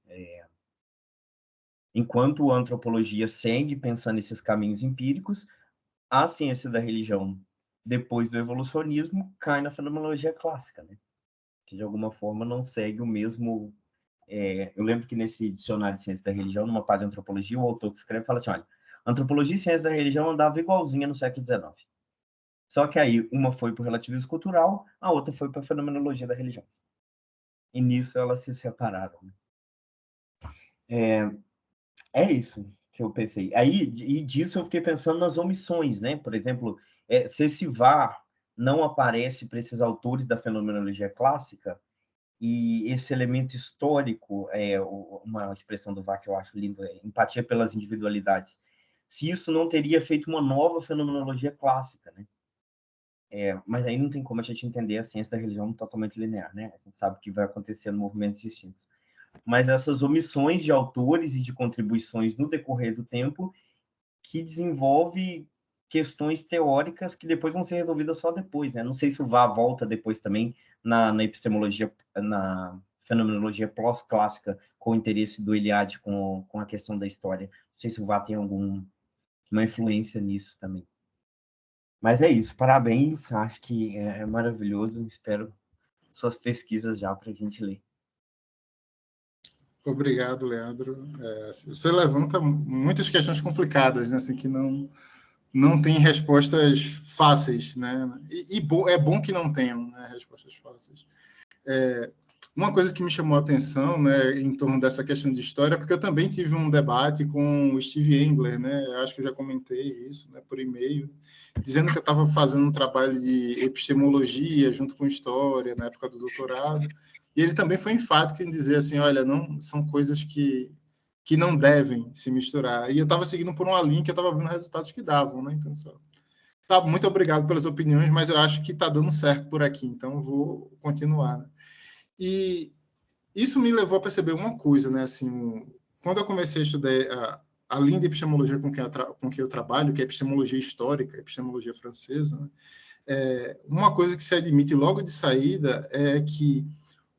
Enquanto a antropologia segue pensando nesses caminhos empíricos, a ciência da religião, depois do evolucionismo, cai na fenomenologia clássica, né? Que de alguma forma não segue o mesmo. Eu lembro que nesse dicionário de ciência da religião, numa página de antropologia, o autor que escreve fala assim: olha, antropologia e ciência da religião andavam igualzinha no século XIX. Só que aí uma foi para o relativismo cultural, a outra foi para a fenomenologia da religião. E nisso elas se separaram. É isso que eu pensei. Aí, e disso eu fiquei pensando nas omissões, né? Por exemplo, se esse VAR não aparece para esses autores da fenomenologia clássica, e esse elemento histórico, uma expressão do VAR que eu acho lindo, empatia pelas individualidades, se isso não teria feito uma nova fenomenologia clássica, né? Mas aí não tem como a gente entender a ciência da religião totalmente linear, né? A gente sabe que vai acontecer em movimentos distintos. Mas essas omissões de autores e de contribuições no decorrer do tempo que desenvolve questões teóricas que depois vão ser resolvidas só depois, né? Não sei se o Vá volta depois também na epistemologia, na fenomenologia pós-clássica, com o interesse do Eliade com a questão da história. Não sei se o Vá tem alguma influência nisso também. Mas é isso, parabéns, acho que é maravilhoso, espero suas pesquisas já para a gente ler. Obrigado, Leandro. Você levanta muitas questões complicadas, né, assim, que não tem respostas fáceis, né? É bom que não tenham, né, respostas fáceis. Uma coisa que me chamou a atenção, né, em torno dessa questão de história, porque eu também tive um debate com o Steve Engler, né, eu acho que eu já comentei isso, né, por e-mail, dizendo que eu estava fazendo um trabalho de epistemologia junto com história na época do doutorado, e ele também foi enfático em dizer assim, olha, não são coisas que não devem se misturar. E eu estava seguindo por uma linha que eu estava vendo resultados que davam, né, então só. Tá, muito obrigado pelas opiniões, mas eu acho que está dando certo por aqui, então eu vou continuar, né? E isso me levou a perceber uma coisa, né? Assim, quando eu comecei a estudar a linha de epistemologia com que eu trabalho, que é epistemologia histórica, epistemologia francesa, né? Uma coisa que se admite logo de saída é que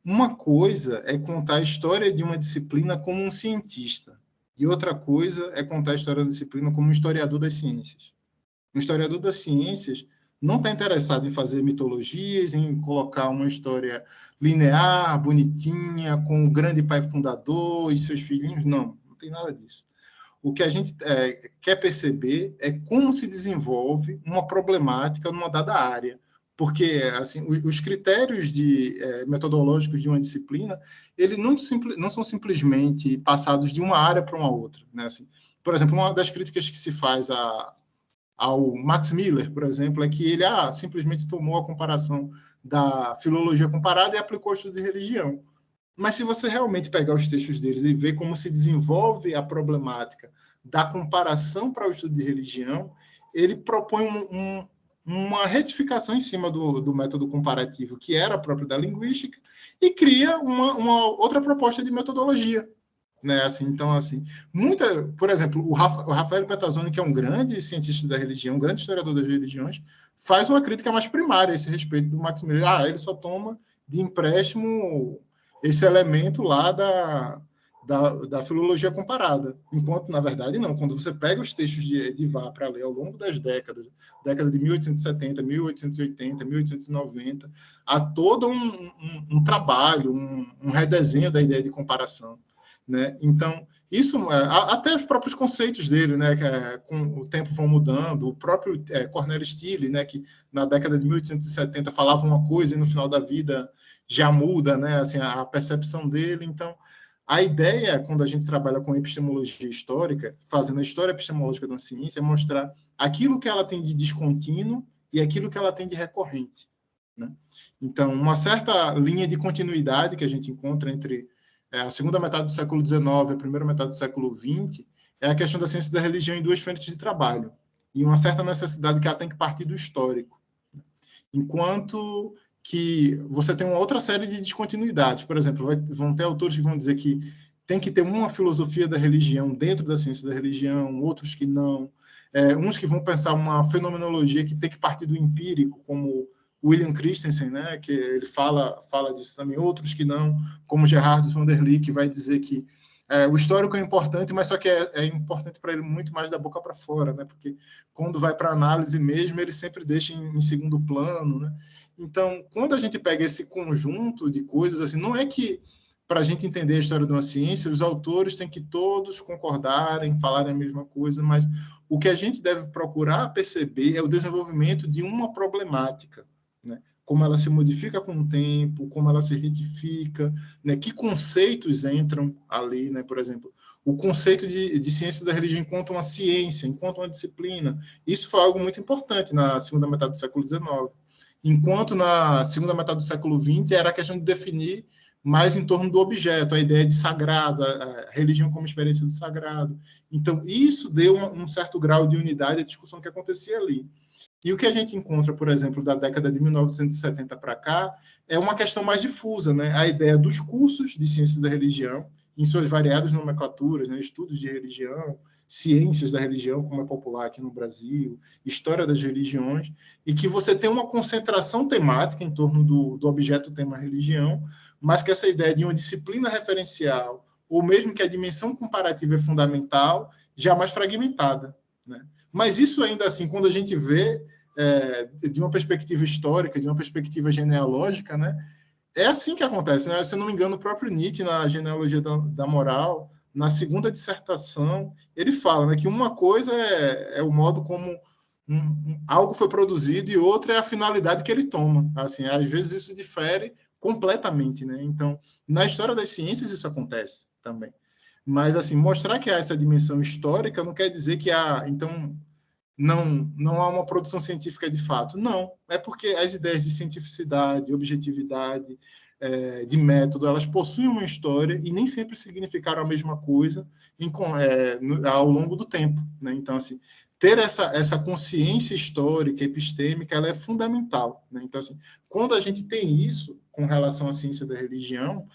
uma coisa é contar a história de uma disciplina como um cientista, e outra coisa é contar a história da disciplina como um historiador das ciências. Um historiador das ciências não está interessado em fazer mitologias, em colocar uma história linear, bonitinha, com o grande pai fundador e seus filhinhos. Não tem nada disso. O que a gente quer perceber é como se desenvolve uma problemática numa dada área. Porque assim, os critérios metodológicos de uma disciplina, eles não são simplesmente passados de uma área para uma outra, né? Assim, por exemplo, uma das críticas que se faz ao Max Miller, por exemplo, é que ele simplesmente tomou a comparação da filologia comparada e aplicou ao estudo de religião. Mas se você realmente pegar os textos deles e ver como se desenvolve a problemática da comparação para o estudo de religião, ele propõe uma retificação em cima do método comparativo, que era próprio da linguística, e cria uma outra proposta de metodologia. Né, assim, então, assim, por exemplo, o Rafael Petazzoni, que é um grande cientista da religião, um grande historiador das religiões, faz uma crítica mais primária a esse respeito do Max Miller. Ele só toma de empréstimo esse elemento lá da filologia comparada, enquanto, na verdade, não. Quando você pega os textos de Vá para ler ao longo das décadas, década de 1870, 1880, 1890, há todo um trabalho, um redesenho da ideia de comparação. Né? Então, isso, até os próprios conceitos dele, né, com o tempo vão mudando, o próprio Cornélio Steele, né, que na década de 1870 falava uma coisa e no final da vida já muda, né, assim, a percepção dele. Então, a ideia, quando a gente trabalha com epistemologia histórica, fazendo a história epistemológica de uma ciência, é mostrar aquilo que ela tem de descontínuo e aquilo que ela tem de recorrente. Né? Então, uma certa linha de continuidade que a gente encontra entre a segunda metade do século XIX e a primeira metade do século XX, é a questão da ciência da religião em duas frentes de trabalho, e uma certa necessidade que ela tem que partir do histórico. Enquanto que você tem uma outra série de descontinuidades. Por exemplo, vão ter autores que vão dizer que tem que ter uma filosofia da religião dentro da ciência da religião, outros que não. Uns que vão pensar uma fenomenologia que tem que partir do empírico, como William Christensen, né, que ele fala disso também, outros que não, como Gerhard von der Lee, que vai dizer que o histórico é importante, mas só que é importante para ele muito mais da boca para fora, né, porque quando vai para análise mesmo, ele sempre deixa em segundo plano. Né? Então, quando a gente pega esse conjunto de coisas, assim, não é que para a gente entender a história de uma ciência, os autores têm que todos concordarem, falarem a mesma coisa, mas o que a gente deve procurar perceber é o desenvolvimento de uma problemática, né? Como ela se modifica com o tempo, como ela se retifica, né? Que conceitos entram ali, né? Por exemplo, o conceito de ciência da religião enquanto uma ciência, enquanto uma disciplina. Isso foi algo muito importante na segunda metade do século XIX. Enquanto na segunda metade do século XX era a questão de definir mais em torno do objeto, a ideia de sagrado, a religião como experiência do sagrado. Então, isso deu um certo grau de unidade à discussão que acontecia ali. E o que a gente encontra, por exemplo, da década de 1970 para cá, é uma questão mais difusa, né? A ideia dos cursos de ciência da religião, em suas variadas nomenclaturas, né? Estudos de religião, ciências da religião, como é popular aqui no Brasil, história das religiões, e que você tem uma concentração temática em torno do objeto tema religião, mas que essa ideia de uma disciplina referencial, ou mesmo que a dimensão comparativa é fundamental, já mais fragmentada, né? Mas isso ainda assim, quando a gente vê de uma perspectiva histórica, de uma perspectiva genealógica, né, é assim que acontece, né? Se eu não me engano, o próprio Nietzsche, na Genealogia da Moral, na segunda dissertação, ele fala, né, que uma coisa é o modo como algo foi produzido e outra é a finalidade que ele toma. Assim, às vezes isso difere completamente, né? Então, na história das ciências isso acontece também. Mas, assim, mostrar que há essa dimensão histórica não quer dizer que então, não há uma produção científica de fato. Não, é porque as ideias de cientificidade, objetividade, de método, elas possuem uma história e nem sempre significaram a mesma coisa ao longo do tempo, né? Então, assim, ter essa consciência histórica, epistêmica, ela é fundamental, né? Então, assim, quando a gente tem isso com relação à ciência da religião,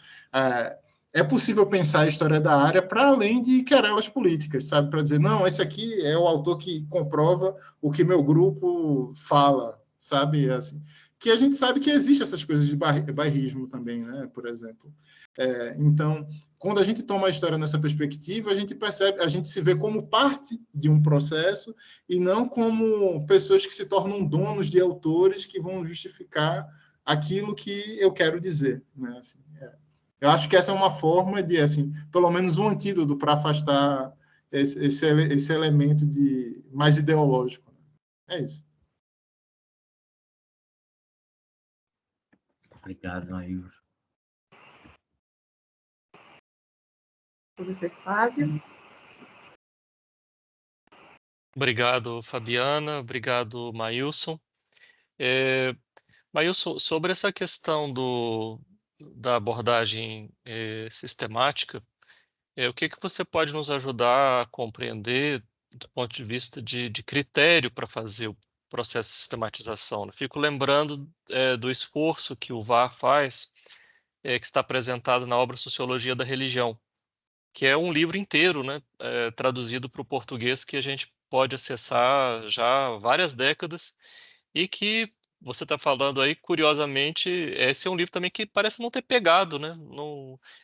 é possível pensar a história da área para além de querelas políticas, sabe? Para dizer, não, esse aqui é o autor que comprova o que meu grupo fala, sabe? Assim, que a gente sabe que existe essas coisas de bairrismo também, né? Por exemplo. Então, quando a gente toma a história nessa perspectiva, a gente percebe, a gente se vê como parte de um processo e não como pessoas que se tornam donos de autores que vão justificar aquilo que eu quero dizer, né? Assim, eu acho que essa é uma forma de, assim, pelo menos um antídoto para afastar esse elemento mais ideológico. É isso. Obrigado, Ailson. Professor Flávio. Obrigado, Fabiana. Obrigado, Maílson. Maílson, sobre essa questão da abordagem sistemática, o que você pode nos ajudar a compreender do ponto de vista de critério para fazer o processo de sistematização? Eu fico lembrando do esforço que o VAR faz, que está apresentado na obra Sociologia da Religião, que é um livro inteiro, né, traduzido para o português, que a gente pode acessar já há várias décadas e que você está falando aí, curiosamente, esse é um livro também que parece não ter pegado, né?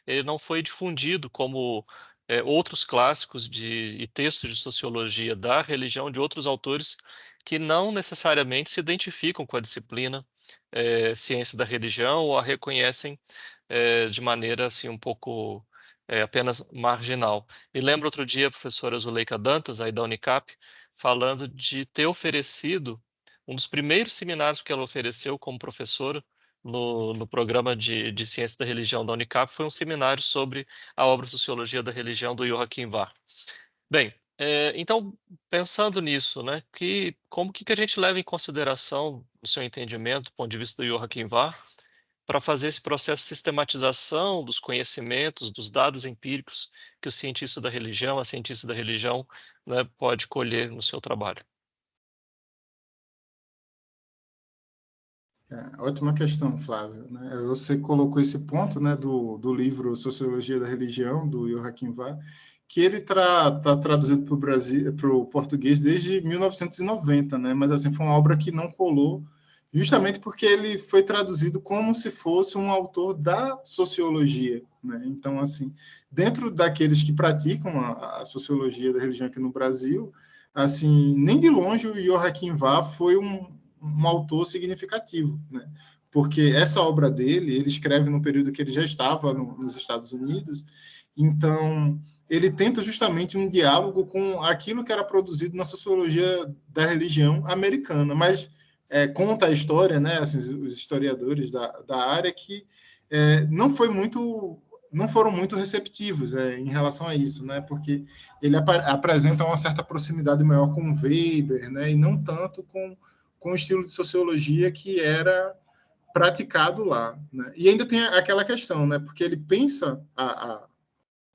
Ele não foi difundido como outros clássicos e textos de sociologia da religião de outros autores que não necessariamente se identificam com a disciplina ciência da religião ou a reconhecem de maneira assim um pouco apenas marginal. Me lembro outro dia a professora Zuleika Dantas, aí da Unicap, falando de ter oferecido um dos primeiros seminários que ela ofereceu como professora no programa de Ciência da Religião da Unicap foi um seminário sobre a obra Sociologia da Religião do Joachim Var. Bem, então, pensando nisso, né, como que a gente leva em consideração, no seu entendimento, do ponto de vista do Joachim Var, para fazer esse processo de sistematização dos conhecimentos, dos dados empíricos que o cientista da religião, a cientista da religião, né, pode colher no seu trabalho? Ótima questão, Flávio, né? Você colocou esse ponto, né, do livro Sociologia da Religião, do Joachim Var, que ele está traduzido para o português desde 1990, né? Mas assim foi uma obra que não colou, justamente porque ele foi traduzido como se fosse um autor da sociologia, né? Então, assim, dentro daqueles que praticam a sociologia da religião aqui no Brasil, assim, nem de longe o Joachim Var foi um autor significativo, né? Porque essa obra dele, ele escreve no período que ele já estava nos Estados Unidos, então ele tenta justamente um diálogo com aquilo que era produzido na sociologia da religião americana, mas conta a história, né, assim, os historiadores da área, que não foram muito receptivos em relação a isso, né, porque ele apresenta uma certa proximidade maior com Weber, né, e não tanto com o estilo de sociologia que era praticado lá, né? E ainda tem aquela questão, né? Porque ele pensa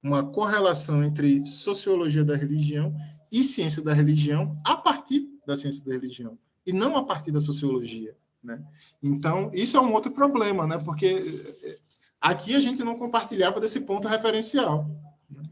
uma correlação entre sociologia da religião e ciência da religião a partir da ciência da religião. e não a partir da sociologia, né? Então, isso é um outro problema, né? Porque aqui a gente não compartilhava desse ponto referencial.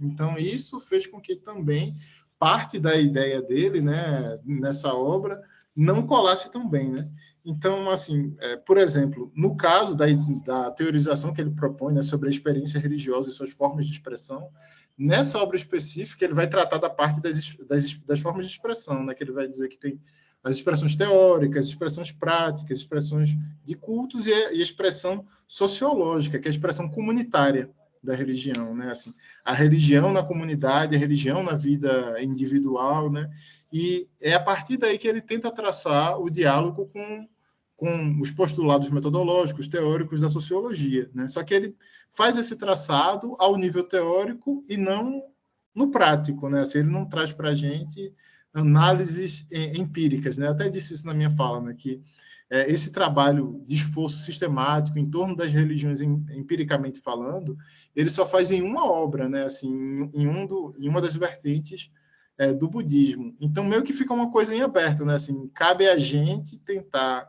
Então, isso fez com que também parte da ideia dele, né, nessa obra, não colasse tão bem, né? Então, assim, por exemplo, no caso da teorização que ele propõe, né, sobre a experiência religiosa e suas formas de expressão, nessa obra específica, ele vai tratar da parte das formas de expressão, né, que ele vai dizer que tem as expressões teóricas, expressões práticas, expressões de cultos e a expressão sociológica, que é a expressão comunitária da religião, né? Assim, a religião na comunidade, a religião na vida individual, né? E é a partir daí que ele tenta traçar o diálogo com os postulados metodológicos, teóricos da sociologia, né? Só que ele faz esse traçado ao nível teórico e não no prático, né? Assim, ele não traz para a gente análises empíricas, né? Eu até disse isso na minha fala, né? Que esse trabalho de esforço sistemático em torno das religiões, empiricamente falando, ele só faz em uma obra, né? Assim, em uma das vertentes do budismo. Então, meio que fica uma coisa em aberto, né? Assim, cabe a gente tentar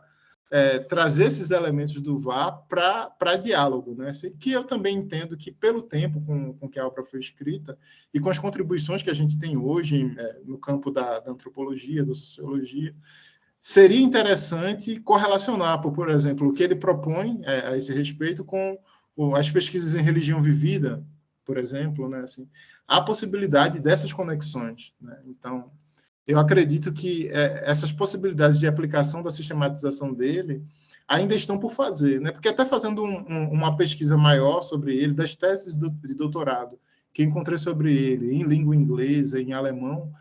trazer esses elementos do VA para diálogo, né? Assim, que eu também entendo que, pelo tempo com que a obra foi escrita e com as contribuições que a gente tem hoje no campo da antropologia, da sociologia, seria interessante correlacionar, por exemplo, o que ele propõe a esse respeito com as pesquisas em religião vivida, por exemplo, né? Assim, há possibilidade dessas conexões, né? Então, eu acredito que essas possibilidades de aplicação da sistematização dele ainda estão por fazer, né? Porque até fazendo uma pesquisa maior sobre ele, das teses de doutorado que encontrei sobre ele em língua inglesa, em alemão,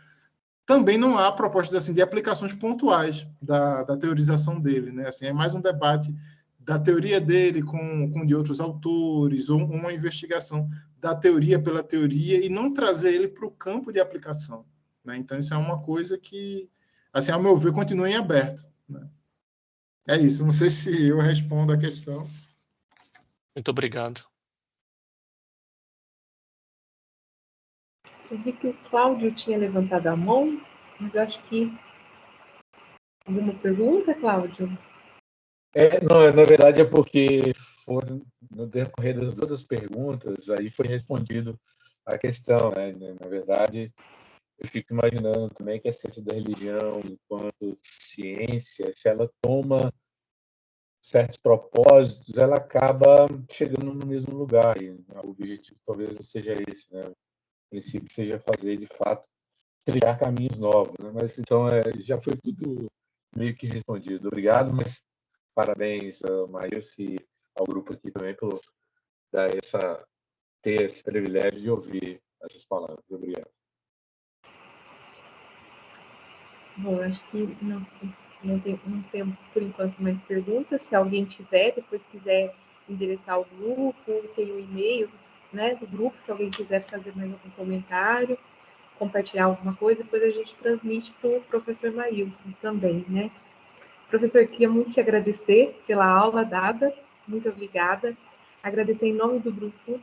também não há propostas assim de aplicações pontuais da teorização dele, né? Assim, é mais um debate da teoria dele com de outros autores, ou uma investigação da teoria pela teoria e não trazer ele para o campo de aplicação, né? Então, isso é uma coisa que, assim, ao meu ver, continua em aberto, né? É isso, não sei se eu respondo a questão. Muito obrigado. Eu vi que o Cláudio tinha levantado a mão, mas eu acho que... Alguma pergunta, Cláudio? Não, na verdade é porque no decorrer das outras perguntas, aí foi respondido a questão, né? Na verdade, eu fico imaginando também que a ciência da religião, enquanto ciência, se ela toma certos propósitos, ela acaba chegando no mesmo lugar. E o objetivo talvez seja esse, né? O princípio seja fazer, de fato, trilhar caminhos novos, né? Mas então já foi tudo meio que respondido. Obrigado, mas parabéns ao Maílson e ao grupo aqui também por ter esse privilégio de ouvir essas palavras. Obrigado. Bom, acho que não temos, por enquanto, mais perguntas. Se alguém tiver, depois quiser endereçar ao grupo, tem o e-mail, né, do grupo, se alguém quiser fazer mais algum comentário, compartilhar alguma coisa, depois a gente transmite para o professor Maílson também, né? Professor, queria muito te agradecer pela aula dada, muito obrigada. Agradecer em nome do grupo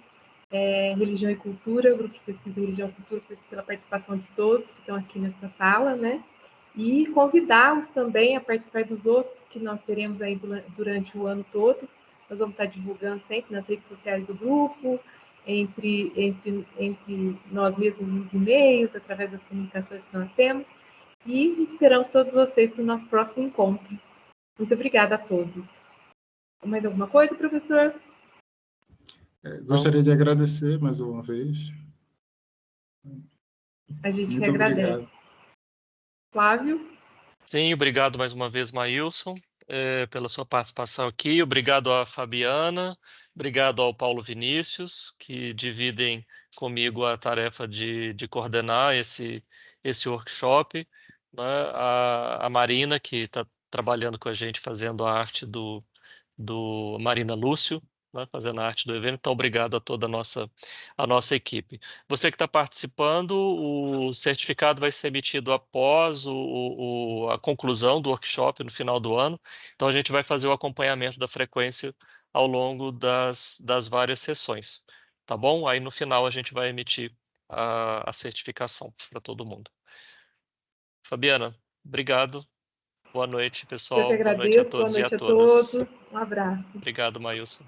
Religião e Cultura, o grupo de pesquisa Religião e Cultura, pela participação de todos que estão aqui nessa sala, né? E convidá-los também a participar dos outros que nós teremos aí durante o ano todo. Nós vamos estar divulgando sempre nas redes sociais do grupo, entre nós mesmos nos e-mails, através das comunicações que nós temos. E esperamos todos vocês para o nosso próximo encontro. Muito obrigada a todos. Mais alguma coisa, professor? Gostaria de agradecer mais uma vez. A gente Muito que agradece. obrigado. Flávio? Sim, obrigado mais uma vez, Maílson, pela sua participação aqui. Obrigado à Fabiana, obrigado ao Paulo Vinícius, que dividem comigo a tarefa de coordenar esse workshop, né? A Marina, que está trabalhando com a gente, fazendo a arte do Marina Lúcio, né, fazendo a arte do evento. Então, obrigado a toda a nossa equipe. Você que está participando, o certificado vai ser emitido após a conclusão do workshop no final do ano. Então, a gente vai fazer o acompanhamento da frequência ao longo das várias sessões. Tá bom? Aí, no final, a gente vai emitir a certificação para todo mundo. Fabiana, obrigado. Boa noite, Eu pessoal. que Boa noite a agradeço, boa todos e a noite a todas. todos. Um abraço. Obrigado, Maílson.